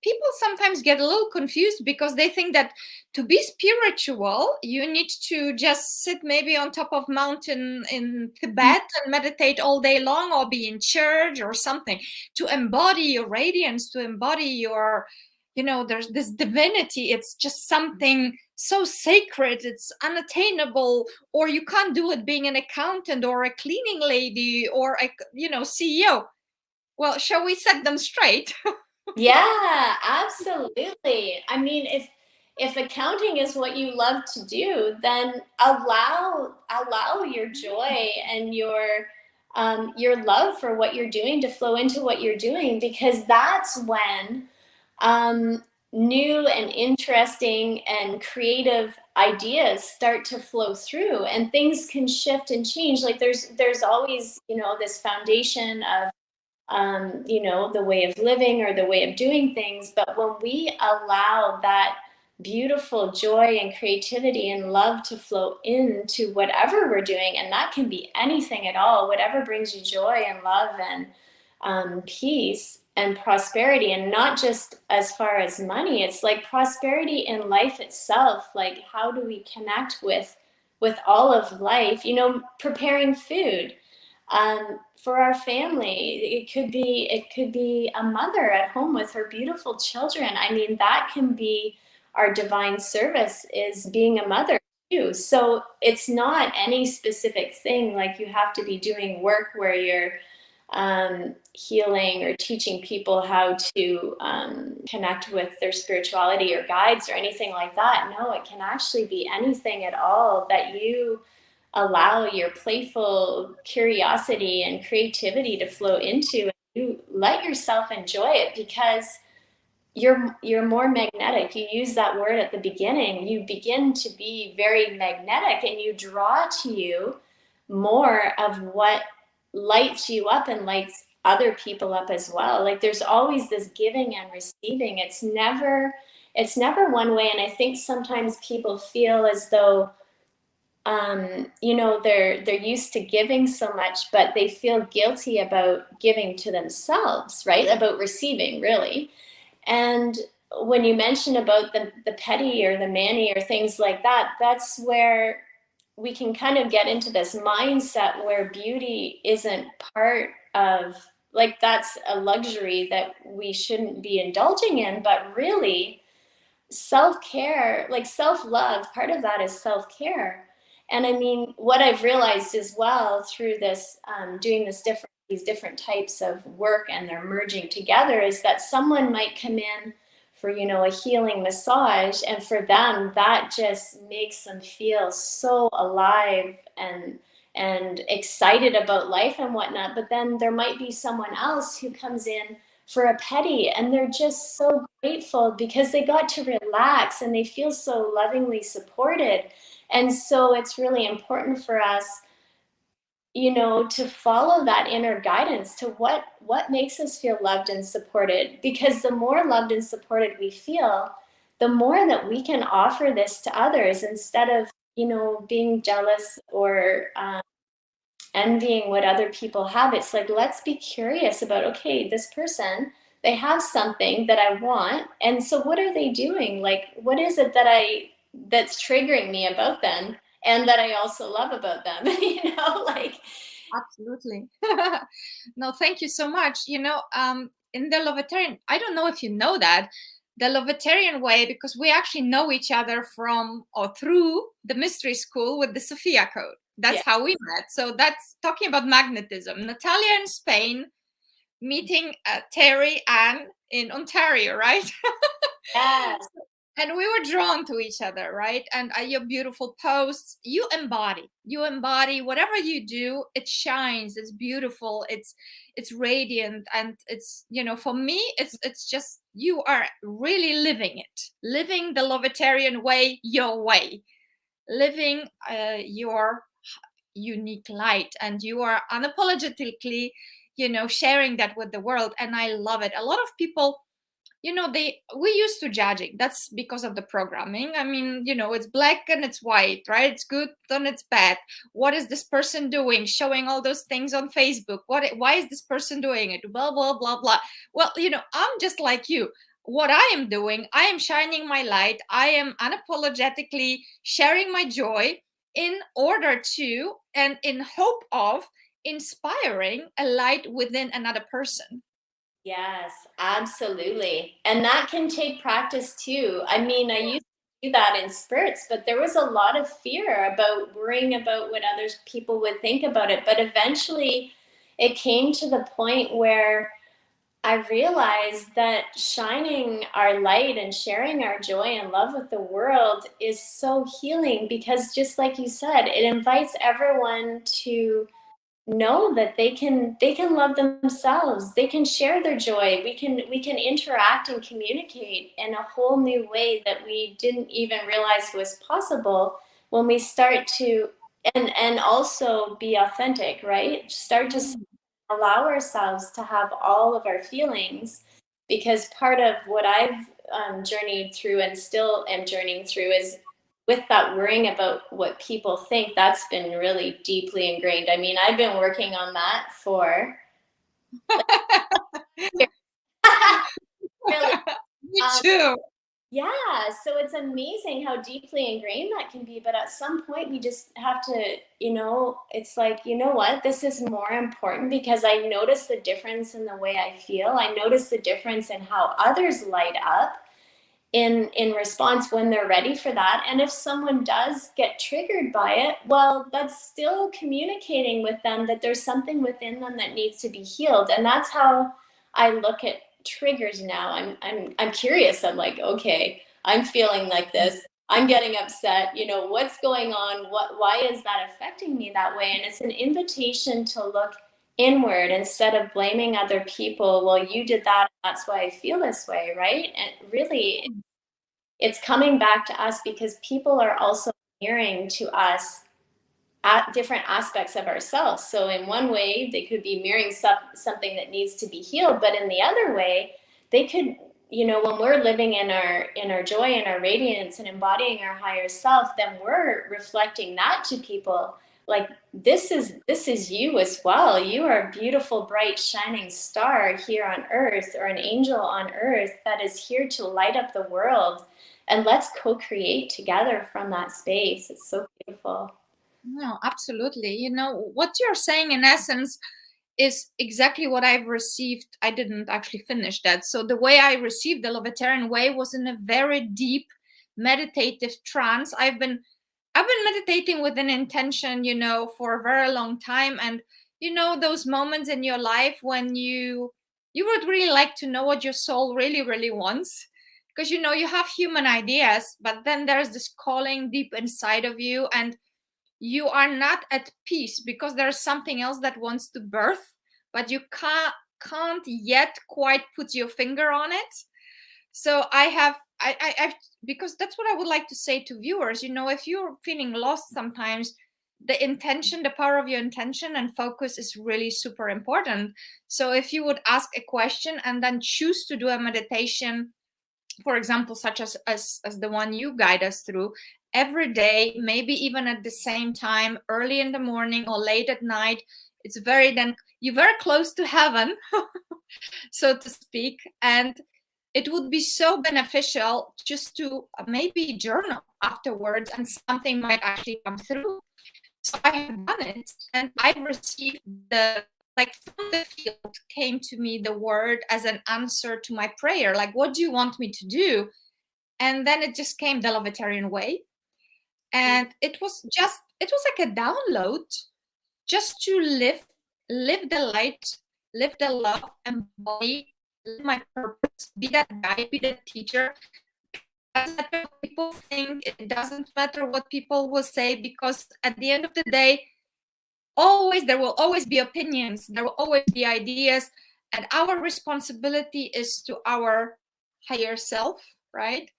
people sometimes get a little confused because they think that to be spiritual, you need to just sit maybe on top of mountain in Tibet and meditate all day long, or be in church or something. To embody your radiance, to embody your, there's this divinity. It's just something so sacred, it's unattainable, or you can't do it being an accountant or a cleaning lady or a, CEO. Well, shall we set them straight? Yeah, absolutely. I mean, if accounting is what you love to do, then allow your joy and your love for what you're doing to flow into what you're doing, because that's when new and interesting and creative ideas start to flow through, and things can shift and change. Like there's always, this foundation of the way of living or the way of doing things. But when we allow that beautiful joy and creativity and love to flow into whatever we're doing, and that can be anything at all, whatever brings you joy and love and peace and prosperity, and not just as far as money, it's like prosperity in life itself. Like, how do we connect with all of life? Preparing food for our family. It could be a mother at home with her beautiful children. I mean, that can be our divine service, is being a mother too. So it's not any specific thing, like you have to be doing work where you're healing or teaching people how to connect with their spirituality or guides or anything like that. No, it can actually be anything at all that you allow your playful curiosity and creativity to flow into, and you let yourself enjoy it, because you're more magnetic. You use that word at the beginning. You begin to be very magnetic, and you draw to you more of what lights you up and lights other people up as well. Like there's always this giving and receiving. It's never one way. And I think sometimes people feel as though they're used to giving so much, but they feel guilty about giving to themselves, right? About receiving, really. And when you mention about the petty or the manny or things like that, that's where we can kind of get into this mindset where beauty isn't part of, like, that's a luxury that we shouldn't be indulging in, but really self-care, like self-love, part of that is self-care. And I mean, what I've realized as well through this, doing these different types of work, and they're merging together, is that someone might come in for, a healing massage, and for them that just makes them feel so alive and excited about life and whatnot. But then there might be someone else who comes in for a petty, and they're just so grateful because they got to relax and they feel so lovingly supported. And so it's really important for us, to follow that inner guidance to what makes us feel loved and supported, because the more loved and supported we feel, the more that we can offer this to others, instead of being jealous or envying what other people have. It's like, let's be curious about, okay, this person, they have something that I want, and so what are they doing? Like, what is it that's triggering me about them, and that I also love about them? Like. Absolutely. No, thank you so much. In the Lovetarian, I don't know if you know that, the Lovetarian way, because we actually know each other from or through the mystery school with the Sophia code. That's how we met. So that's talking about magnetism. Natalia in Spain meeting Terri Ann in Ontario, right? Yes. And we were drawn to each other, right? And your beautiful posts, you embody whatever you do. It shines, it's beautiful, it's radiant, and it's, for me, it's just, you are really living the Lovetarian way, your way, living your unique light, and you are unapologetically, sharing that with the world. And I love it. A lot of people, we used to judging. That's because of the programming. I mean, it's black and it's white, right? It's good and it's bad. What is this person doing, showing all those things on Facebook? Why is this person doing it? Blah blah blah blah. Well, I'm just like you. What I am doing, I am shining my light. I am unapologetically sharing my joy, in order to, and in hope of, inspiring a light within another person. Yes, absolutely. And that can take practice too. I mean, I used to do that in spurts, but there was a lot of fear about worrying about what other people would think about it. But eventually it came to the point where I realized that shining our light and sharing our joy and love with the world is so healing, because just like you said, it invites everyone to know that they can love themselves, they can share their joy, we can interact and communicate in a whole new way that we didn't even realize was possible, when we start to, and also be authentic, right? Start to allow ourselves to have all of our feelings, because part of what I've journeyed through and still am journeying through is, with that worrying about what people think, that's been really deeply ingrained. I mean, I've been working on that for really. Me too. Yeah, so it's amazing how deeply ingrained that can be. But at some point, we just have to, it's like, you know what, this is more important, because I notice the difference in the way I feel. I notice the difference in how others light up. in response when they're ready for that. And if someone does get triggered by it, well, that's still communicating with them that there's something within them that needs to be healed. And that's how I look at triggers now. I'm curious. I'm like, okay, I'm feeling like this. I'm getting upset. You know, what's going on? Why is that affecting me that way? And it's an invitation to look inward instead of blaming other people. Well, you did that, that's why I feel this way, right? And really, it's coming back to us because people are also mirroring to us at different aspects of ourselves. So in one way, they could be mirroring something that needs to be healed, but in the other way, they could, you know, when we're living in our joy and our radiance and embodying our higher self, then we're reflecting that to people. Like, this is you as well. You are a beautiful, bright, shining star here on earth, or an angel on earth that is here to light up the world. And let's co-create together from that space. It's so beautiful. No, absolutely. You know, what you're saying in essence is exactly what I've received. I didn't actually finish that. So the way I received the Lovetarian way was in a very deep meditative trance. I've been meditating with an intention, you know, for a very long time. And you know, those moments in your life when you would really like to know what your soul really, really wants. Because you know, you have human ideas, but then there's this calling deep inside of you, and you are not at peace because there's something else that wants to birth, but you can't yet quite put your finger on it. So I've because that's what I would like to say to viewers. You know, if you're feeling lost sometimes, the intention, the power of your intention and focus is really super important. So if you would ask a question and then choose to do a meditation, for example, such as the one you guide us through every day, maybe even at the same time, early in the morning or late at night, it's then you're very close to heaven, so to speak. And it would be so beneficial just to maybe journal afterwards, and something might actually come through. So I have done it, and I've received like from the field came to me the word as an answer to my prayer. Like, what do you want me to do? And then it just came the Lovetarian way. And it was like a download just to live the light, live the love, embody, live my purpose, be that guide, be that teacher. It doesn't matter what people think, it doesn't matter what people will say, because at the end of the day, there will always be opinions, there will always be ideas, and our responsibility is to our higher self, right?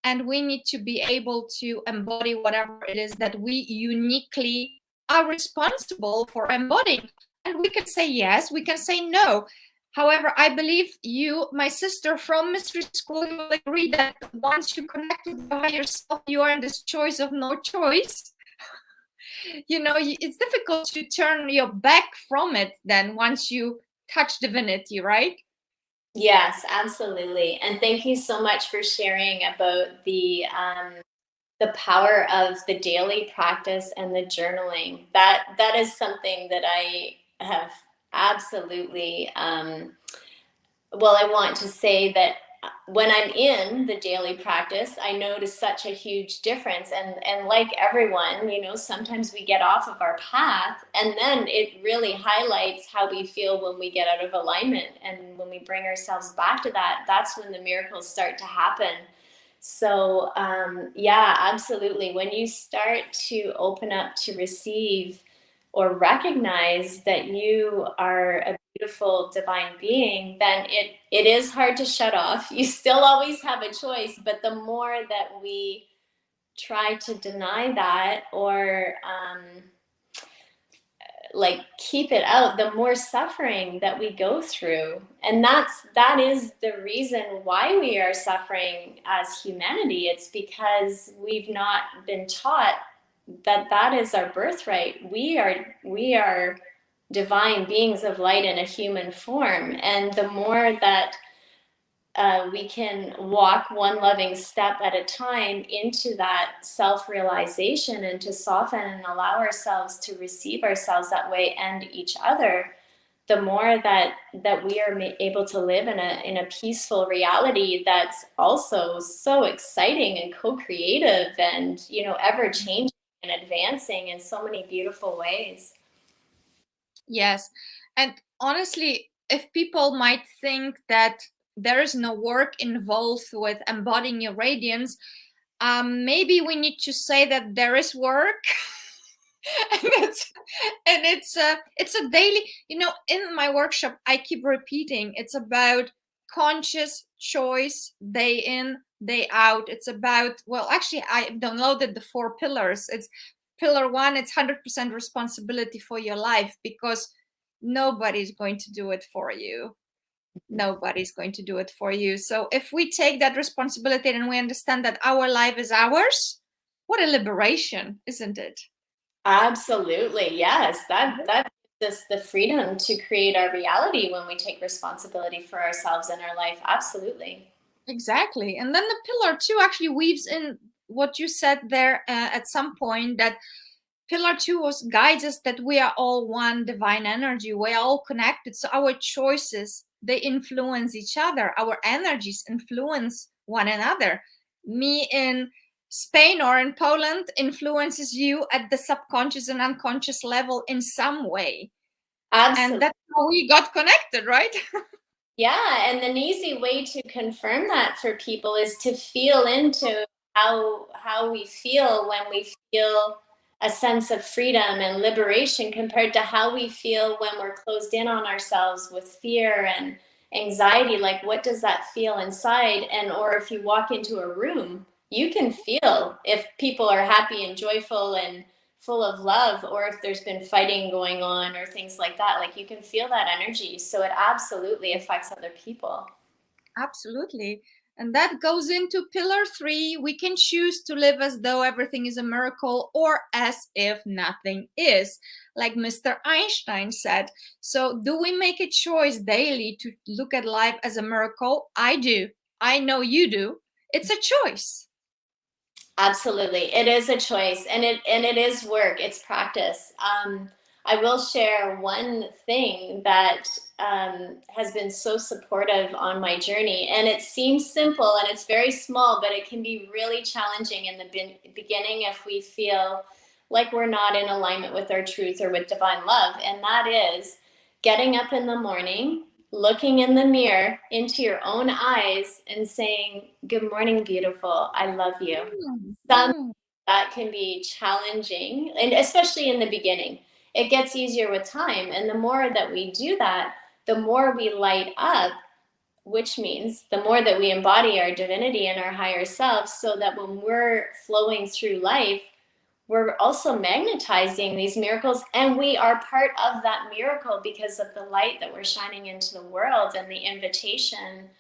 And we need to be able to embody whatever it is that we uniquely are responsible for embodying. And we can say yes, we can say no. However, I believe you, my sister from mystery school, you will agree that once you connect with the higher self, you are in this choice of no choice. You know, it's difficult to turn your back from it then once you touch divinity, right? Yes, absolutely. And thank you so much for sharing about the power of the daily practice and the journaling. That is something that I have absolutely well, I want to say that when I'm in the daily practice, I notice such a huge difference. And like everyone, you know, sometimes we get off of our path, and then it really highlights how we feel when we get out of alignment. And when we bring ourselves back to that, that's when the miracles start to happen. So yeah, absolutely. When you start to open up to receive or recognize that you are a beautiful divine being, then it is hard to shut off. You still always have a choice, but the more that we try to deny that, or like keep it out, the more suffering that we go through. And that is the reason why we are suffering as humanity. It's because we've not been taught that that is our birthright. We are divine beings of light in a human form. And the more that we can walk one loving step at a time into that self-realization, and to soften and allow ourselves to receive ourselves that way and each other, the more that we are able to live in a peaceful reality that's also so exciting and co-creative and, you know, ever changing and advancing in so many beautiful ways. Yes. And honestly, if people might think that there is no work involved with embodying your radiance, maybe we need to say that there is work. And it's a daily, you know, in my workshop I keep repeating, it's about conscious choice, day in, day out. It's about, well, actually I downloaded the 4 pillars. It's pillar 1, it's 100% responsibility for your life, because nobody's going to do it for you. Nobody's going to do it for you. So if we take that responsibility and we understand that our life is ours, what a liberation, isn't it? Absolutely. Yes. That gives us the freedom to create our reality when we take responsibility for ourselves and our life. Absolutely. Exactly. And then the pillar 2 actually weaves in what you said there at some point, that pillar 2 was guides us that we are all one divine energy. We are all connected. So our choices, they influence each other. Our energies influence one another. Me in Spain or in Poland influences you at the subconscious and unconscious level in some way. And Absolutely. that's how we got connected, right? Yeah, and an easy way to confirm that for people is to feel into how we feel when we feel a sense of freedom and liberation compared to how we feel when we're closed in on ourselves with fear and anxiety. Like, what does that feel inside? And or if you walk into a room, you can feel if people are happy and joyful and full of love, or if there's been fighting going on or things like that. Like, you can feel that energy, so it absolutely affects other people. Absolutely. And that goes into pillar 3. We can choose to live as though everything is a miracle or as if nothing is, like Mr. Einstein said. So, do we make a choice daily to look at life as a miracle? I do. I know you do. It's a choice. Absolutely, it is a choice, and it is work. It's practice. I will share one thing that has been so supportive on my journey, and it seems simple and it's very small, but it can be really challenging in the beginning if we feel like we're not in alignment with our truth or with divine love. And that is getting up in the morning, looking in the mirror into your own eyes and saying, "Good morning, beautiful. I love you." Mm, Some mm. that can be challenging, and especially in the beginning. It gets easier with time, and the more that we do that, the more we light up, which means the more that we embody our divinity and our higher self, so that when we're flowing through life, we're also magnetizing these miracles, and we are part of that miracle because of the light that we're shining into the world and the invitation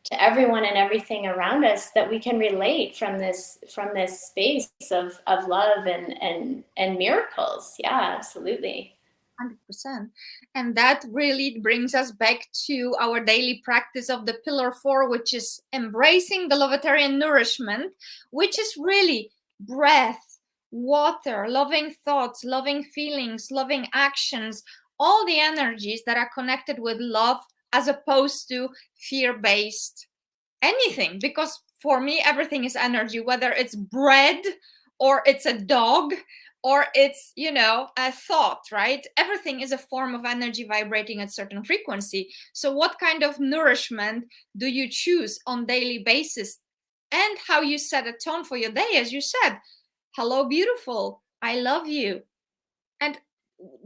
to everyone and everything around us that we can relate from this space of love and miracles. Yeah, absolutely. 100%. And that really brings us back to our daily practice of the pillar 4, which is embracing the Lovetarian nourishment, which is really breath, water, loving thoughts, loving feelings, loving actions, all the energies that are connected with love, as opposed to fear-based anything. Because for me, everything is energy, whether it's bread or it's a dog or it's, you know, a thought, right? Everything is a form of energy vibrating at certain frequency. So what kind of nourishment do you choose on daily basis, and how you set a tone for your day? As you said, hello beautiful, I love you. And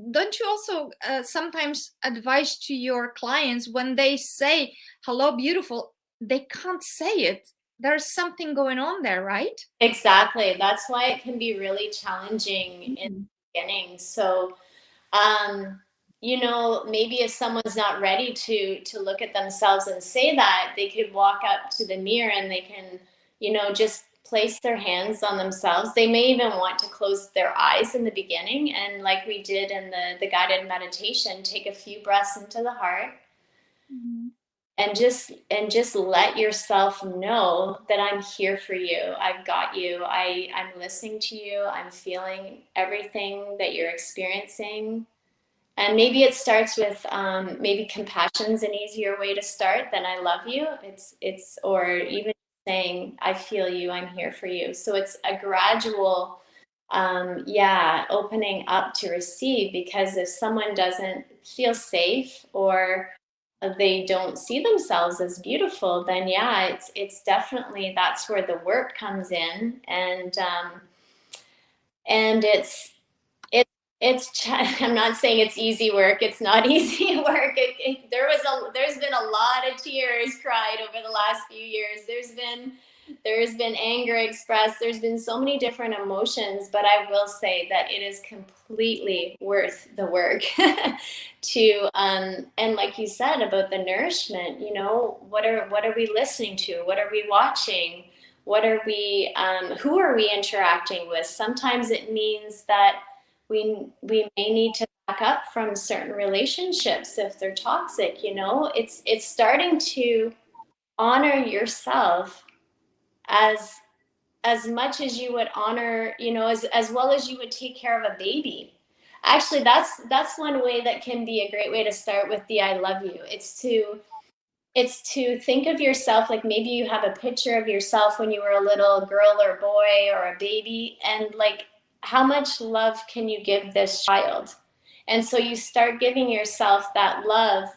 don't you also sometimes advise to your clients, when they say hello beautiful, they can't say it, there's something going on there, right? Exactly. That's why it can be really challenging in Mhm. the beginning. So um you know, maybe if someone's not ready to look at themselves and say that, they could walk up to the mirror and they can, you know, just place their hands on themselves. They may even want to close their eyes in the beginning, and like we did in the guided meditation, take a few breaths into the heart Mhm. and just let yourself know that I'm here for you. I've got you. I'm listening to you. I'm feeling everything that you're experiencing, And maybe it starts with maybe compassion's an easier way to start than I love you. Or even saying, I feel you, I'm here for you. So it's a gradual, opening up to receive, because if someone doesn't feel safe or they don't see themselves as beautiful, then it's definitely, that's where the work comes in. And I'm not saying it's easy work. It's not easy work. There's been a lot of tears cried over the last few years. There's been anger expressed. There's been so many different emotions, but I will say that it is completely worth the work to and like you said about the nourishment, what are we listening to? What are we watching? What are we who are we interacting with? Sometimes it means that we may need to back up from certain relationships if they're toxic. It's starting to honor yourself as much as you would honor, as well as you would take care of a baby. Actually, that's one way that can be a great way to start with the I love you. It's to think of yourself like maybe you have a picture of yourself when you were a little girl or boy or a baby, and like, how much love can you give this child? And so you start giving yourself that love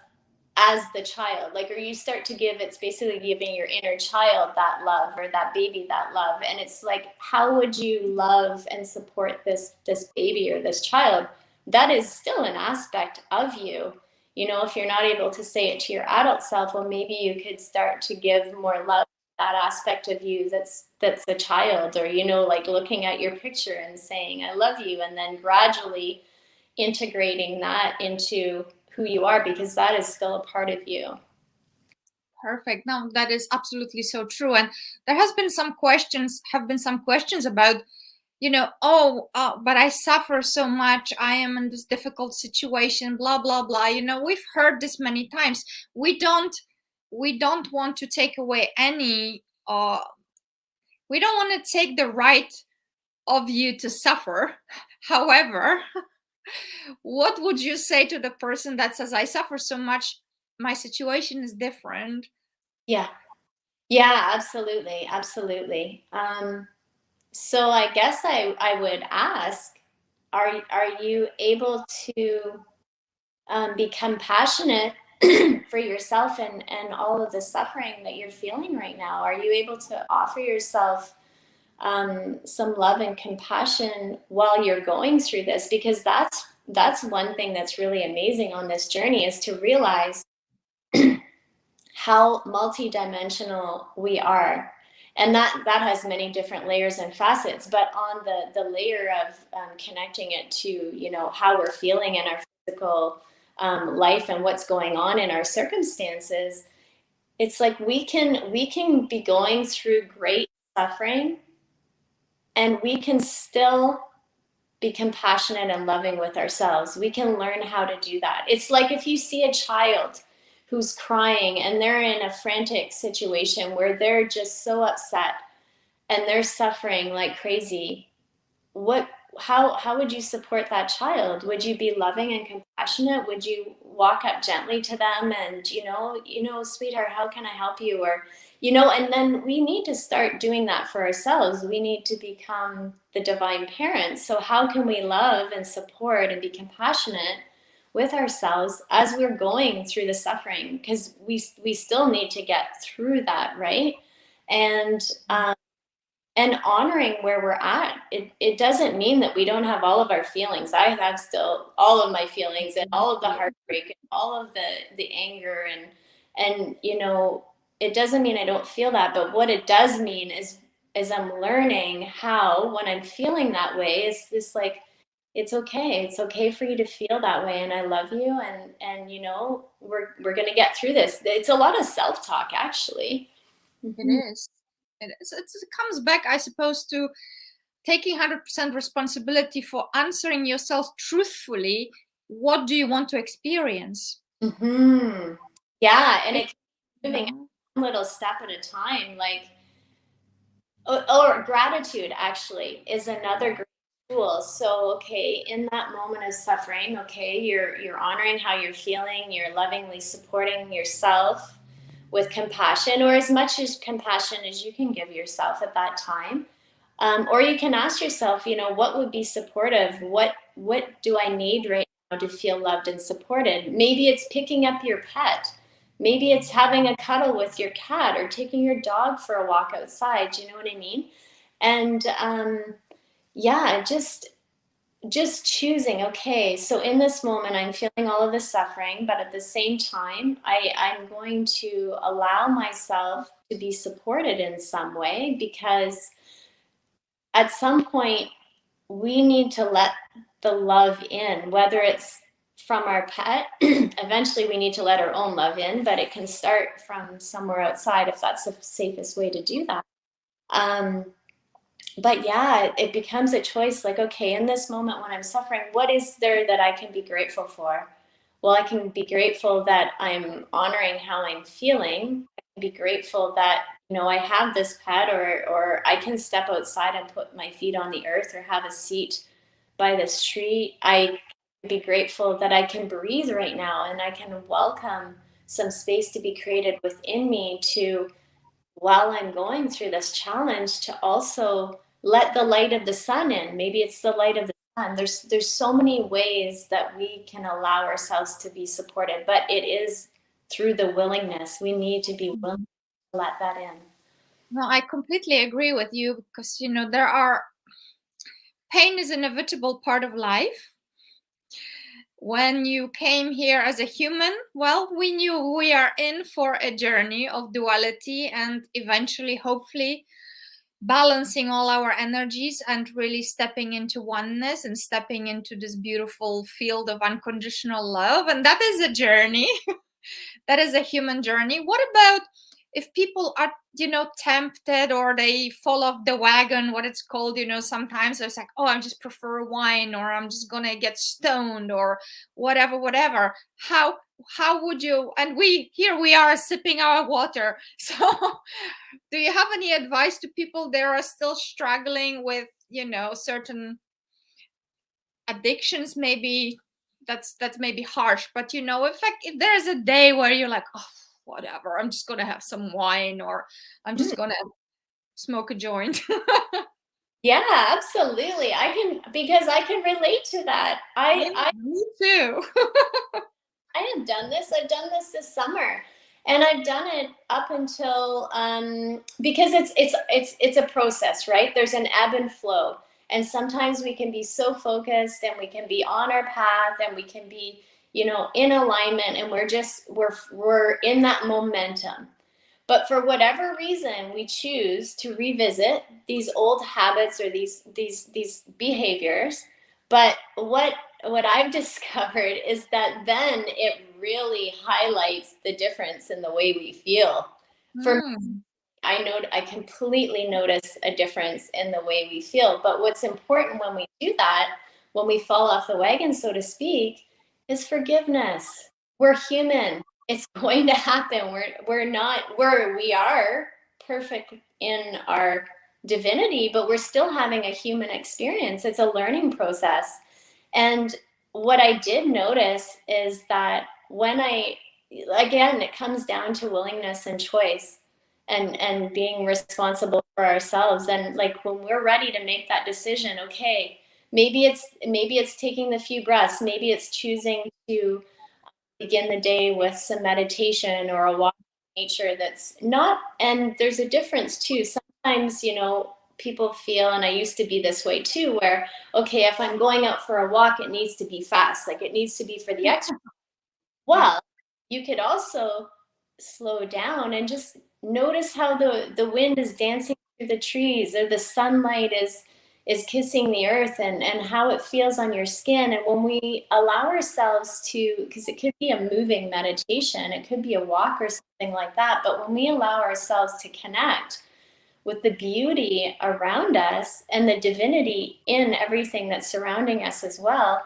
as the child, like, or you start to give, it's basically giving your inner child that love, or that baby that love. And it's like, how would you love and support this baby or this child? That is still an aspect of you. If you're not able to say it to your adult self, well, maybe you could start to give more love to that aspect of you that's a child, or like looking at your picture and saying I love you, and then gradually integrating that into who you are, because that is still a part of you. Perfect. No, that is absolutely so true. And there have been some questions about, but I suffer so much. I am in this difficult situation, blah, blah, blah. We've heard this many times. We don't want to take away any, we don't want to take the right of you to suffer. However, what would you say to the person that says, I suffer so much, my situation is different? Yeah, absolutely. So I guess I would ask, are you able to be compassionate for yourself and all of the suffering that you're feeling right now? Are you able to offer yourself some love and compassion while you're going through this? Because that's one thing that's really amazing on this journey, is to realize how multidimensional we are. And that has many different layers and facets, but on the layer of connecting it to, how we're feeling in our physical life and what's going on in our circumstances, it's like we can be going through great suffering, and we can still be compassionate and loving with ourselves. We can learn how to do that. It's like if you see a child who's crying and they're in a frantic situation where they're just so upset and they're suffering like crazy, how would you support that child? Would you be loving and compassionate? Would you walk up gently to them and, sweetheart, how can I help you? Or, and then we need to start doing that for ourselves. We need to become the divine parents. So how can we love and support and be compassionate with ourselves as we're going through the suffering? Because we still need to get through that, right? And honoring where we're at. It doesn't mean that we don't have all of our feelings. I have still all of my feelings, and all of the heartbreak, and all of the anger, and it doesn't mean I don't feel that. But what it does mean is I'm learning how, when I'm feeling that way, is this like, it's okay for you to feel that way, and I love you, and we're gonna get through this. It's a lot of self-talk, actually. It is. It comes back, I suppose, to taking 100% responsibility for answering yourself truthfully. What do you want to experience? Mm-hmm. Yeah, and it's moving one little step at a time. Like, or gratitude actually is another great tools. So, okay, in that moment of suffering, okay, you're honoring how you're feeling, you're lovingly supporting yourself with compassion, or as much as compassion as you can give yourself at that time. Or you can ask yourself, you know, what would be supportive? What do I need right now to feel loved and supported? Maybe it's picking up your pet. Maybe it's having a cuddle with your cat or taking your dog for a walk outside. Do you know what I mean? And yeah, just choosing, okay, so in this moment I'm feeling all of the suffering, but at the same time I'm going to allow myself to be supported in some way, because at some point we need to let the love in, whether it's from our pet. Eventually we need to let our own love in, but it can start from somewhere outside if that's the safest way to do that. But yeah, it becomes a choice, like, okay, in this moment when I'm suffering, what is there that I can be grateful for? Well, I can be grateful that I'm honoring how I'm feeling. I can be grateful that, you know, I have this pet, or I can step outside and put my feet on the earth or have a seat by the street. I can be grateful that I can breathe right now, and I can welcome some space to be created within me to, while I'm going through this challenge, to also let the light of the sun in. Maybe it's the light of the sun. There's so many ways that we can allow ourselves to be supported, but it is through the willingness. We need to be willing to let that in. No, I completely agree with you, because pain is an inevitable part of life. When you came here as a human, well, we knew we are in for a journey of duality, and eventually, hopefully, balancing all our energies and really stepping into oneness and stepping into this beautiful field of unconditional love. And that is a journey. That is a human journey. What about if people are, tempted, or they fall off the wagon, what it's called, sometimes it's like, oh, I just prefer wine, or I'm just gonna get stoned, or whatever. How would you, and we are sipping our water. So do you have any advice to people that are still struggling with, certain addictions? Maybe that's maybe harsh, but if there's a day where you're like, oh, whatever, I'm just gonna have some wine, or I'm just gonna smoke a joint. Yeah, absolutely. Because I can relate to that. Yeah, me too. I have done this. I've done this summer, and I've done it up until because it's a process, right? There's an ebb and flow, and sometimes we can be so focused, and we can be on our path, and we can be, in alignment, and we're in that momentum. But for whatever reason, we choose to revisit these old habits or these behaviors. But what I've discovered is that then it really highlights the difference in the way we feel. For me, I completely notice a difference in the way we feel. But what's important when we do that, when we fall off the wagon, so to speak, is forgiveness. We're human. It's going to happen. We are perfect in our divinity, but we're still having a human experience. It's a learning process. And what I did notice is that again, it comes down to willingness and choice, and being responsible for ourselves. And like, when we're ready to make that decision, okay, maybe it's taking the few breaths, maybe it's choosing to begin the day with some meditation or a walk in nature. That's not, and there's a difference too. Sometimes, people feel, and I used to be this way too, where, okay, if I'm going out for a walk, it needs to be fast, like it needs to be for the exercise. Well, you could also slow down and just notice how the wind is dancing through the trees, or the sunlight is kissing the earth, and how it feels on your skin. And when we allow ourselves to, because it could be a moving meditation, it could be a walk or something like that, but when we allow ourselves to connect with the beauty around us and the divinity in everything that's surrounding us as well,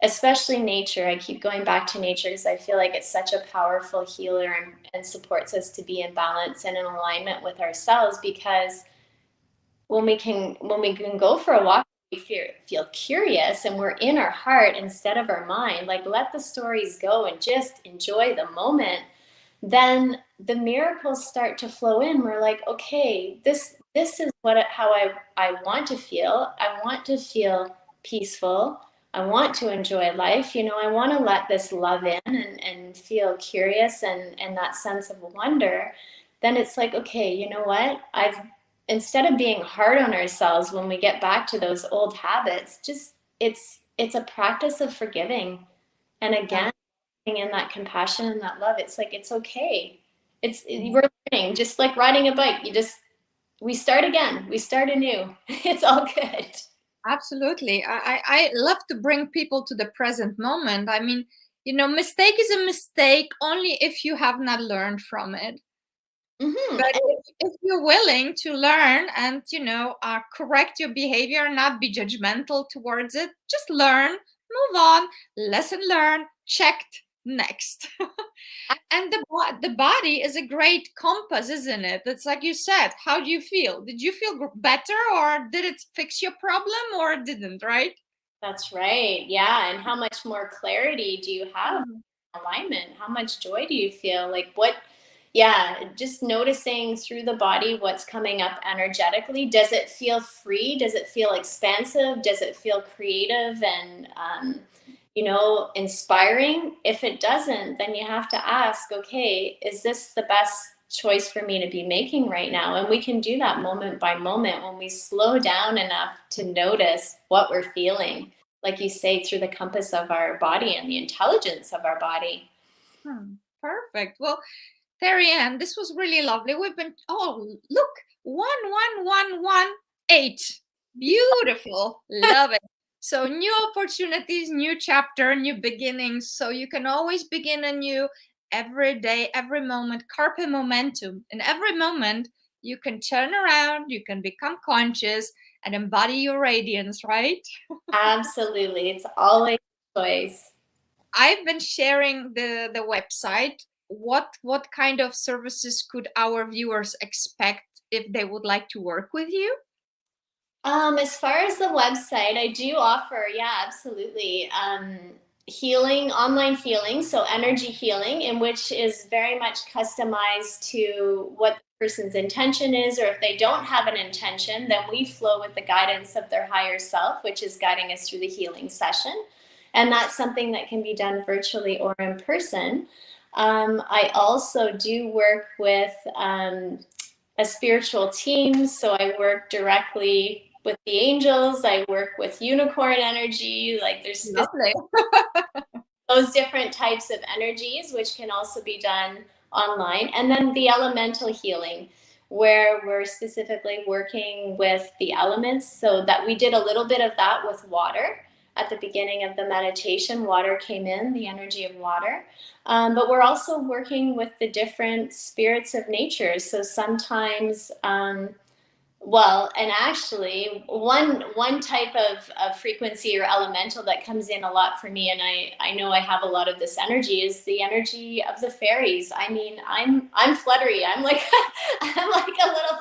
especially nature. I keep going back to nature because I feel like it's such a powerful healer, and supports us to be in balance and in alignment with ourselves. Because when we can go for a walk, feel curious and we're in our heart instead of our mind, like let the stories go and just enjoy the moment, then the miracles start to flow in. We're like, okay, this is how I want to feel. I want to feel peaceful. I want to enjoy life. I want to let this love in and feel curious and that sense of wonder. Then it's like, okay, you know what? Instead of being hard on ourselves when we get back to those old habits, just it's a practice of forgiving. And again, in that compassion and that love, it's like, it's okay. We're learning, just like riding a bike. We start again, we start anew. It's all good. Absolutely. I love to bring people to the present moment. I mean, mistake is a mistake only if you have not learned from it. Mm-hmm. But if you're willing to learn and, correct your behavior, not be judgmental towards it, just learn, move on, lesson learned, checked, next. And the body is a great compass, isn't it? It's like you said, how do you feel? Did you feel better, or did it fix your problem, or it didn't, right? That's right. Yeah. And how much more clarity do you have in alignment? How much joy do you feel? Just noticing through the body what's coming up energetically. Does it feel free? Does it feel expansive? Does it feel creative and, inspiring? If it doesn't, then you have to ask, okay, is this the best choice for me to be making right now? And we can do that moment by moment when we slow down enough to notice what we're feeling, like you say, through the compass of our body and the intelligence of our body. Perfect. Well, Terri Ann, this was really lovely. We've been, look, 1118. Beautiful. Love it. So new opportunities, new chapter, new beginnings. So you can always begin anew every day, every moment. Carpe momentum. In every moment, you can turn around, you can become conscious and embody your radiance, right? Absolutely. It's always a choice. I've been sharing the website. What kind of services could our viewers expect if they would like to work with you? As far as the website, I do offer, yeah, absolutely. Healing, online healing, so energy healing, in which is very much customized to what the person's intention is, or if they don't have an intention, then we flow with the guidance of their higher self, which is guiding us through the healing session. And that's something that can be done virtually or in person. I also do work with a spiritual team, so I work directly with the angels. I work with unicorn energy. Like there's those different types of energies, which can also be done online. And then the elemental healing, where we're specifically working with the elements. So that we did a little bit of that with water. At the beginning of the meditation, water came in, the energy of water. But we're also working with the different spirits of nature. So sometimes, and actually one type of frequency or elemental that comes in a lot for me, and I know I have a lot of this energy, is the energy of the fairies. I mean, I'm fluttery. I'm like I'm like a little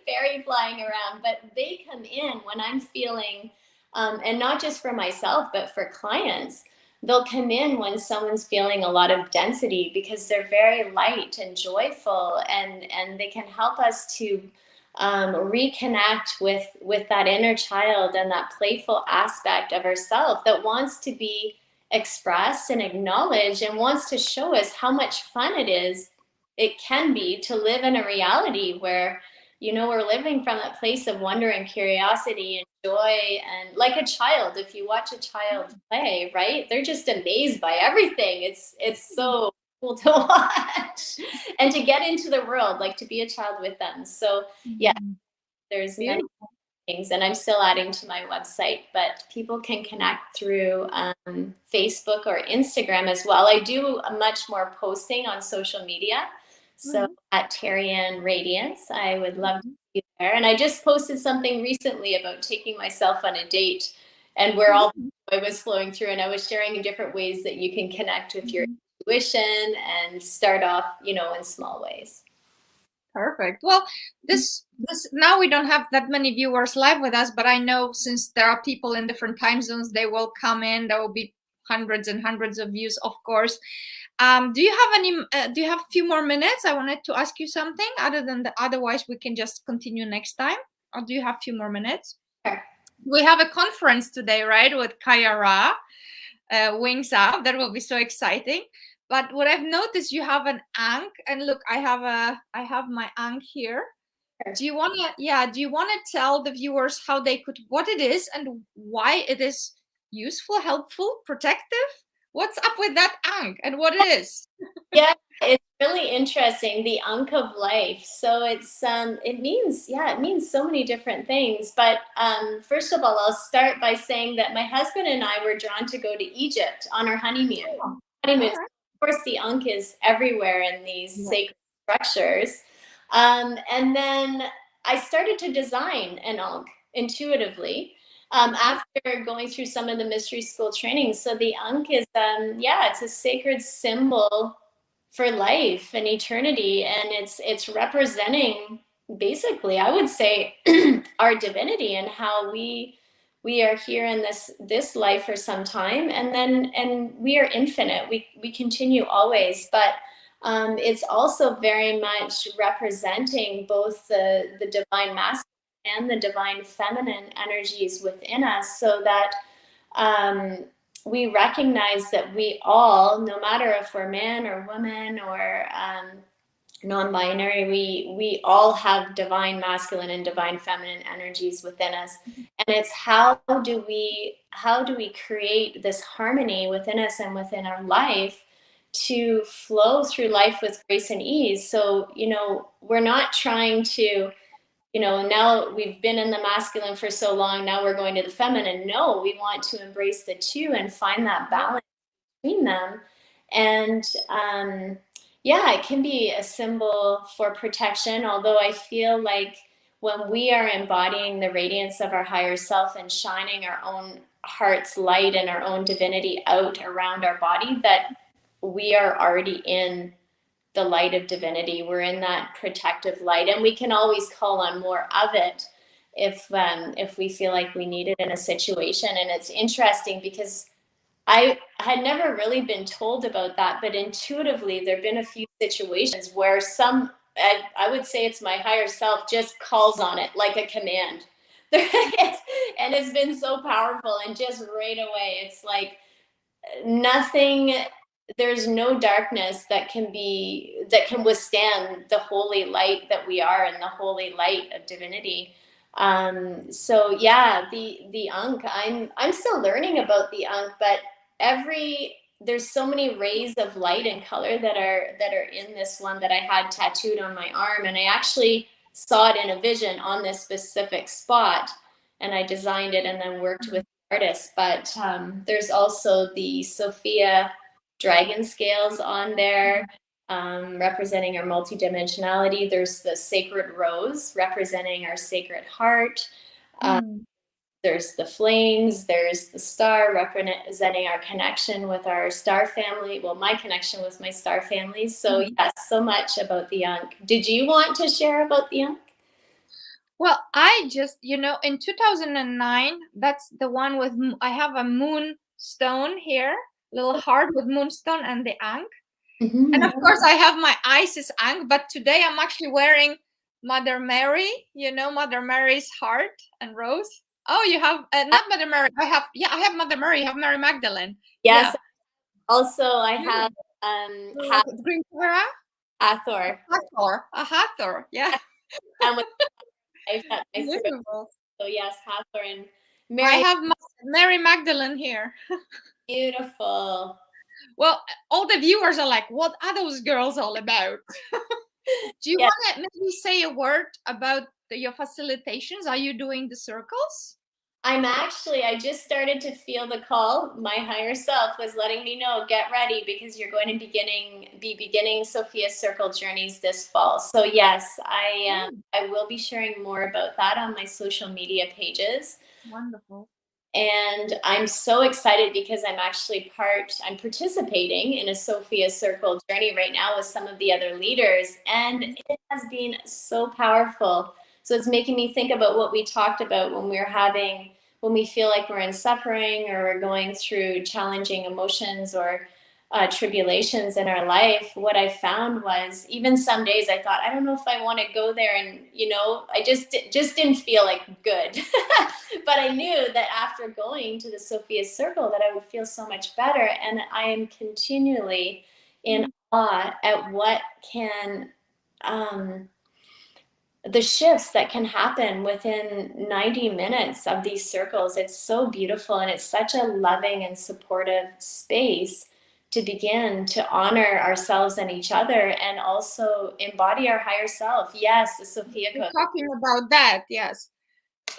fairy flying around, but they come in when I'm feeling, and not just for myself, but for clients. They'll come in when someone's feeling a lot of density because they're very light and joyful, and they can help us to reconnect with that inner child and that playful aspect of ourselves that wants to be expressed and acknowledged and wants to show us how much fun it can be to live in a reality where we're living from that place of wonder and curiosity and joy. And like a child, if you watch a child play, right, they're just amazed by everything. It's so cool to watch and to get into the world, like to be a child with them. So yeah, there's many things, and I'm still adding to my website, but people can connect through Facebook or Instagram as well. I do much more posting on social media. So at Terri Ann Radiance, I would love to be there. And I just posted something recently about taking myself on a date, and where all the joy was flowing through, and I was sharing in different ways that you can connect with your intuition and start off, in small ways. Perfect. Well, this now we don't have that many viewers live with us, but I know since there are people in different time zones, they will come in. There will be hundreds and hundreds of views, of course. Do you have any? Do you have a few more minutes? I wanted to ask you something. Other than that, otherwise we can just continue next time. Or do you have a few more minutes? Sure. We have a conference today, right, with Kayara, Wings Up. That will be so exciting. But what I've noticed, you have an ankh, and look, I have my ankh here. Sure. Do you want to tell the viewers how they could, what it is and why it is useful, helpful, protective? What's up with that ankh and what it is? Yeah, it's really interesting, the Ankh of life. So it means so many different things. But first of all, I'll start by saying that my husband and I were drawn to go to Egypt on our honeymoon. Oh, Honeymoon. all right. Of course, the Ankh is everywhere in these sacred structures. And then I started to design an Ankh intuitively. After going through some of the mystery school training. So the Ankh is, it's a sacred symbol for life and eternity, and it's representing, basically, I would say, our divinity and how we are here in this life for some time, and we are infinite. We continue always, but it's also very much representing both the divine masculine and the divine feminine energies within us, so that we recognize that we all, no matter if we're man or woman or non-binary, we all have divine masculine and divine feminine energies within us. And it's how do we create this harmony within us and within our life to flow through life with grace and ease. So, we're not trying to, now we've been in the masculine for so long, now we're going to the feminine. No, we want to embrace the two and find that balance between them. And it can be a symbol for protection, although I feel like when we are embodying the radiance of our higher self and shining our own heart's light and our own divinity out around our body, that we are already in the light of divinity. We're in that protective light, and we can always call on more of it if we feel like we need it in a situation. And it's interesting because I had never really been told about that, but intuitively there have been a few situations where I would say it's my higher self just calls on it like a command. And it's been so powerful, and just right away it's like nothing, there's no darkness that can withstand the holy light that we are, and the holy light of divinity. So yeah, the Ankh, I'm still learning about the Ankh, but there's so many rays of light and color that are in this one that I had tattooed on my arm, and I actually saw it in a vision on this specific spot, and I designed it and then worked with artists. But there's also the Sophia dragon scales on there, representing our multidimensionality. There's the sacred rose representing our sacred heart. There's the flames, there's the star representing our connection with our star family. Well, my connection with my star family. So yes, so much about the Ankh. Did you want to share about the Ankh? Well, I just, in 2009, that's the one with, I have a moonstone here, little heart with moonstone and the Ankh. Mm-hmm. And of course, I have my Isis Ankh, but today I'm actually wearing Mother Mary, Mother Mary's heart and rose. Oh, you have not Mother Mary. I have Mother Mary. You have Mary Magdalene. Yes. Yeah. Also, I have Green Clara? Hathor. A Hathor. Yeah. And with Beautiful. So yes, Hathor and Mary. I have Mary Magdalene here. Beautiful. Well, all the viewers are like, what are those girls all about? Do you want to maybe say a word about your facilitations? Are you doing the circles? I just started to feel the call. My higher self was letting me know, get ready, because you're going to be beginning Sophia's Circle Journeys this fall. So yes, I will be sharing more about that on my social media pages. Wonderful. And I'm so excited because I'm participating in a Sophia Circle journey right now with some of the other leaders, and it has been so powerful. So it's making me think about what we talked about when we feel like we're in suffering or we're going through challenging emotions or tribulations in our life. What I found was, even some days I thought, I don't know if I want to go there, and I just didn't feel like good. But I knew that after going to the Sophia Circle that I would feel so much better, and I am continually in awe at what can the shifts that can happen within 90 minutes of these circles. It's so beautiful, and it's such a loving and supportive space to begin to honor ourselves and each other, and also embody our higher self. Yes, the Sophia We're code. talking about that, yes.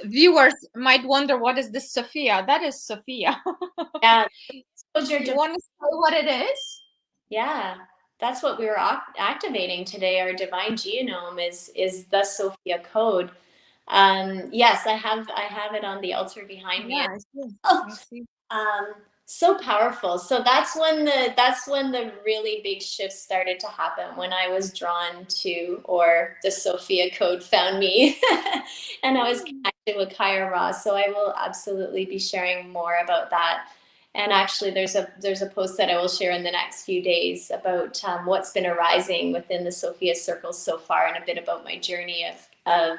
Viewers might wonder, what is this Sophia? That is Sophia. Yeah. You want to say what it is? Yeah, that's what we were activating today. Our divine genome is the Sophia code. Yes, I have it on the altar behind me. Yeah, I see. I see. So powerful. So that's when the really big shifts started to happen, when I was drawn to, or the Sophia code found me, and I was connected with Kaya Ra. So I will absolutely be sharing more about that. And actually, there's a post that I will share in the next few days about what's been arising within the Sophia circles so far, and a bit about my journey of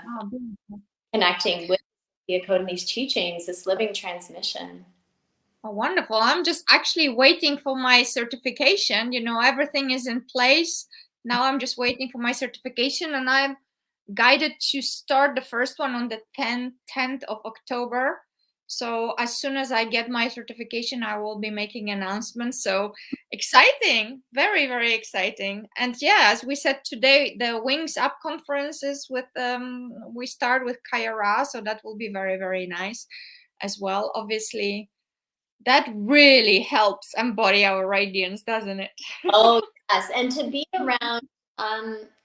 connecting with the Sophia code and these teachings, this living transmission. Oh, wonderful. I'm just actually waiting for my certification. Everything is in place. Now I'm just waiting for my certification, and I'm guided to start the first one on the 10th of October. So as soon as I get my certification, I will be making announcements. So exciting, very, very exciting. And yeah, as we said today, the Wings Up conference is with, we start with Kaya Ra. So that will be very, very nice as well. Obviously, that really helps embody our radiance, doesn't it? Oh, yes. And to be around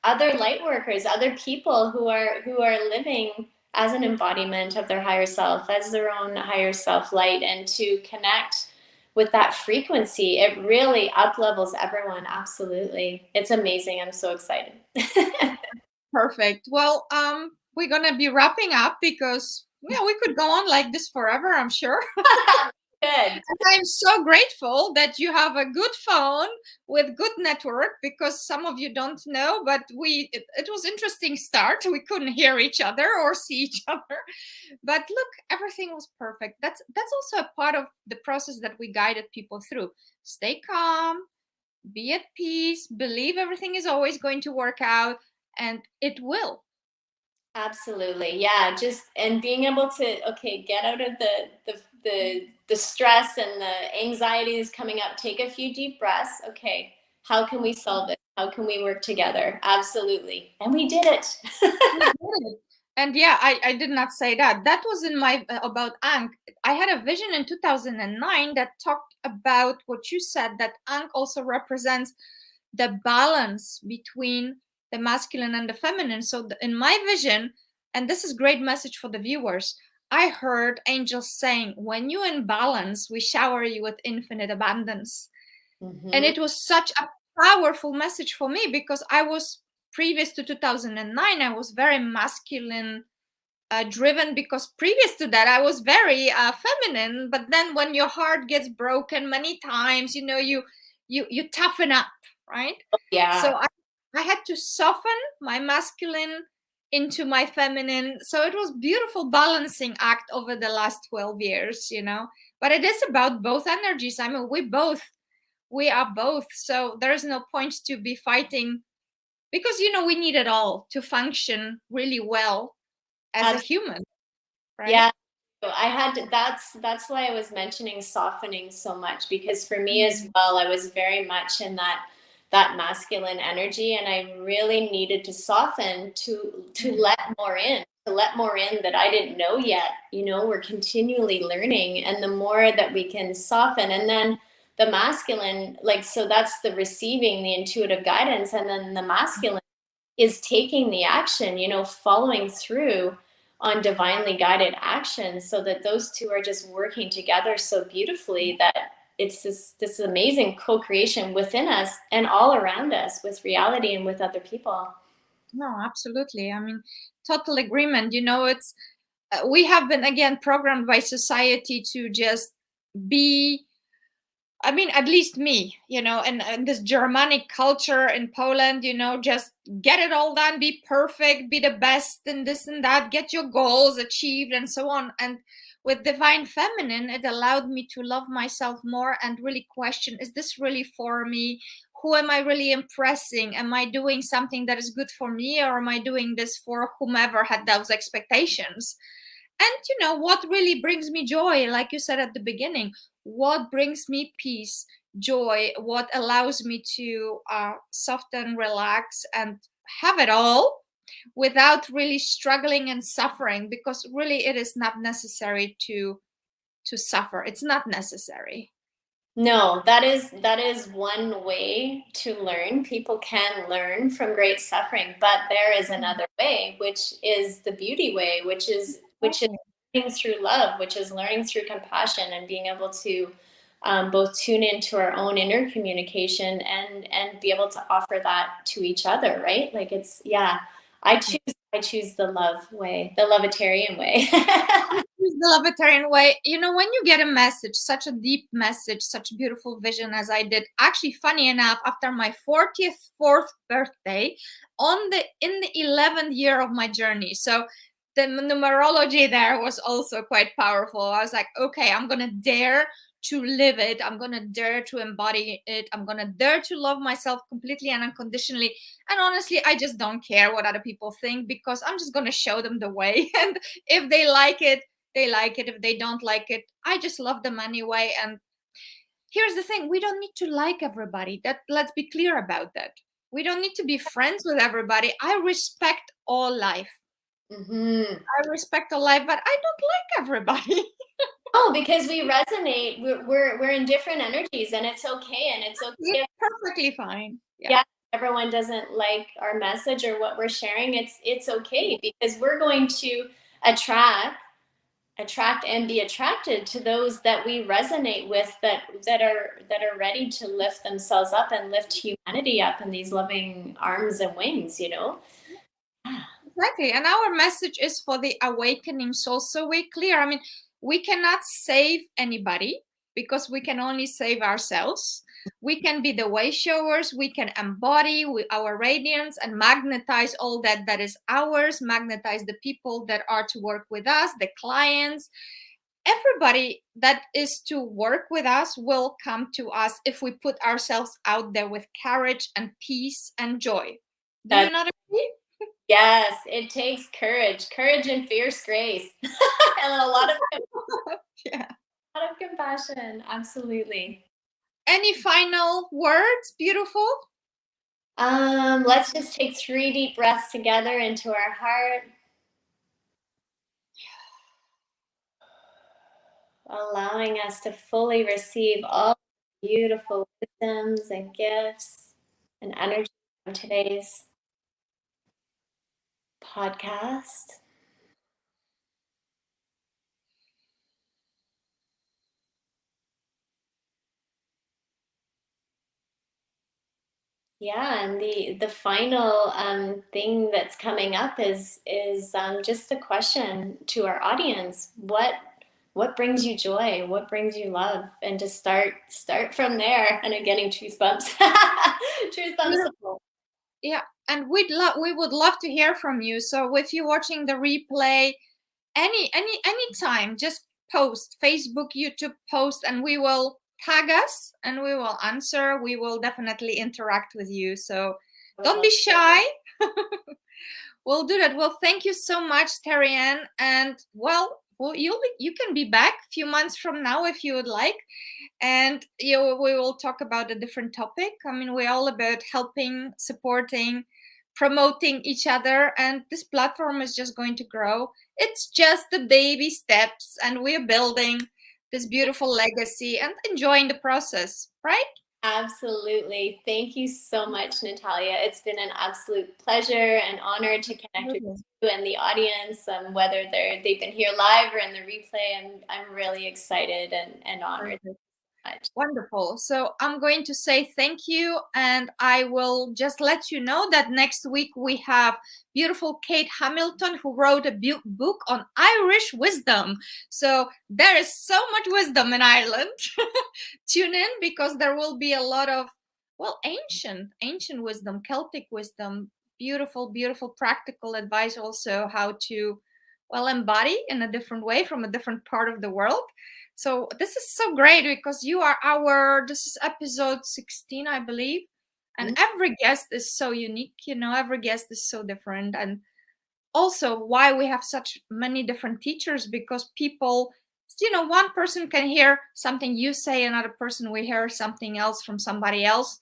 other light workers, other people who are living as an embodiment of their higher self, as their own higher self light, and to connect with that frequency, it really up levels everyone. Absolutely. It's amazing. I'm so excited. Perfect. Well, we're gonna be wrapping up, because we could go on like this forever, I'm sure. Good. And I'm so grateful that you have a good phone with good network, because some of you don't know, but it was interesting start. We couldn't hear each other or see each other, but look, everything was perfect. That's also a part of the process that we guided people through. Stay calm, be at peace, believe everything is always going to work out, and it will. Absolutely. Yeah. And being able to, okay, get out of the stress and the anxieties coming up, take a few deep breaths. Okay. How can we solve it? How can we work together? Absolutely. And we did it. We did it. And yeah, I did not say that. That was in my about Ankh. I had a vision in 2009 that talked about what you said, that Ankh also represents the balance between the masculine and the feminine. So in my vision, and this is great message for the viewers, I heard angels saying, when you in balance, we shower you with infinite abundance. And it was such a powerful message for me, because I was, previous to 2009, I was very masculine driven, because previous to that I was very feminine. But then when your heart gets broken many times, you toughen up, right? Yeah. So I had to soften my masculine into my feminine. So it was beautiful balancing act over the last 12 years, but it is about both energies. I mean, we are both, so there is no point to be fighting, because we need it all to function really well as a human, right? Yeah. That's why I was mentioning softening so much, because for me as well, I was very much in that masculine energy, and I really needed to soften to let more in, that I didn't know yet. We're continually learning, and the more that we can soften, and then the masculine, so that's the receiving, the intuitive guidance, and then the masculine is taking the action, following through divinely guided actions, so that those two are just working together so beautifully that it's this amazing co-creation within us and all around us with reality and with other people. No, absolutely. I mean, total agreement. It's we have been again programmed by society to just be, I mean, at least me, and this Germanic culture in Poland, just get it all done, be perfect, be the best, and this and that, get your goals achieved, and so on. And with Divine Feminine, it allowed me to love myself more and really question, is this really for me? Who am I really impressing? Am I doing something that is good for me, or am I doing this for whomever had those expectations? And what really brings me joy, like you said at the beginning, what brings me peace, joy, what allows me to soften, relax, and have it all without really struggling and suffering, because really it is not necessary to suffer. It's not necessary. No, that is one way to learn. People can learn from great suffering, but there is another way, which is the beauty way, which is learning through love, which is learning through compassion and being able to both tune into our own inner communication and be able to offer that to each other, right? Like it's I choose the love way, the Lovetarian way. The Lovetarian way. When you get a message, such a deep message, such a beautiful vision as I did, actually, funny enough, after my 44th birthday, in the 11th year of my journey. So the numerology there was also quite powerful. I was like, okay, I'm gonna dare to live it. I'm gonna dare to embody it. I'm gonna dare to love myself completely and unconditionally. And honestly, I just don't care what other people think, because I'm just gonna show them the way. And if they like it, they like it. If they don't like it, I just love them anyway. And here's the thing, we don't need to like everybody. Let's be clear about that. We don't need to be friends with everybody. I respect all life. Mm-hmm. I respect all life, but I don't like everybody. Oh, because we resonate. We're in different energies, and it's okay. And it's okay. It's perfectly fine. Yeah, everyone doesn't like our message or what we're sharing. It's okay, because we're going to attract and be attracted to those that we resonate with, that are ready to lift themselves up and lift humanity up in these loving arms and wings. Exactly. And our message is for the awakening soul. So we're clear. I mean, we cannot save anybody, because we can only save ourselves. We can be the way showers. We can embody our radiance and magnetize all that is ours, magnetize the people that are to work with us, the clients. Everybody that is to work with us will come to us if we put ourselves out there with courage and peace and joy. Do you not agree? Yes, it takes courage and fierce grace, and a lot of Yeah. a lot of compassion. Absolutely. Any final words? Beautiful. Let's just take 3 deep breaths together into our heart, allowing us to fully receive all beautiful wisdoms and gifts and energy from today's podcast. Yeah, and the final thing that's coming up is just a question to our audience. What brings you joy? What brings you love? And to start from there. And I'm getting goosebumps. Goosebumps. Yeah, and we would love to hear from you. So if you're watching the replay, any time, just post Facebook, YouTube, post, and we will tag us and we will answer. We will definitely interact with you. So don't be shy. We'll do that. Well, thank you so much, Terri Ann. And you can be back a few months from now if you would like, and we will talk about a different topic. I mean, we're all about helping, supporting, promoting each other, and this platform is just going to grow. It's just the baby steps, and we're building this beautiful legacy and enjoying the process, right? Absolutely. Thank you so much, Natalia. It's been an absolute pleasure and honor to connect with you and the audience, whether they've been here live or in the replay. I'm really excited and honored. Much. Wonderful. So I'm going to say thank you, and I will just let you know that next week we have beautiful Kate Hamilton, who wrote a book on Irish wisdom. So there is so much wisdom in Ireland. Tune in, because there will be a lot of, well, ancient wisdom, Celtic wisdom, beautiful practical advice, also how to, well, embody in a different way from a different part of the world. So this is so great, because you are this is episode 16, I believe. And every guest is so unique, every guest is so different. And also why we have such many different teachers, because people, one person can hear something you say, another person will hear something else from somebody else.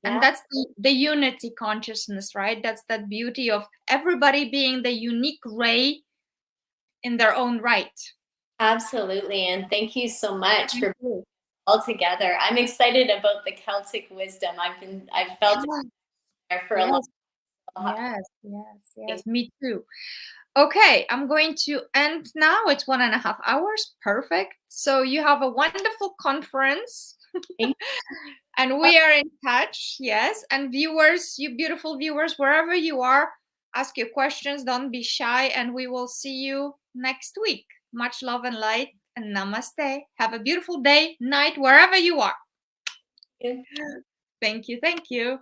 Yeah. And that's the unity consciousness, right? That's that beauty of everybody being the unique ray in their own right. Absolutely. And thank you so much for being all together. I'm excited about the Celtic wisdom. I've felt it there for a long time. Yes. Me too. Okay, I'm going to end now. It's 1.5 hours. Perfect. So you have a wonderful conference. And we are in touch. Yes. And viewers, you beautiful viewers, wherever you are, ask your questions. Don't be shy. And we will see you next week. Much love and light, and namaste. Have a beautiful day, night, wherever you are. Thank you.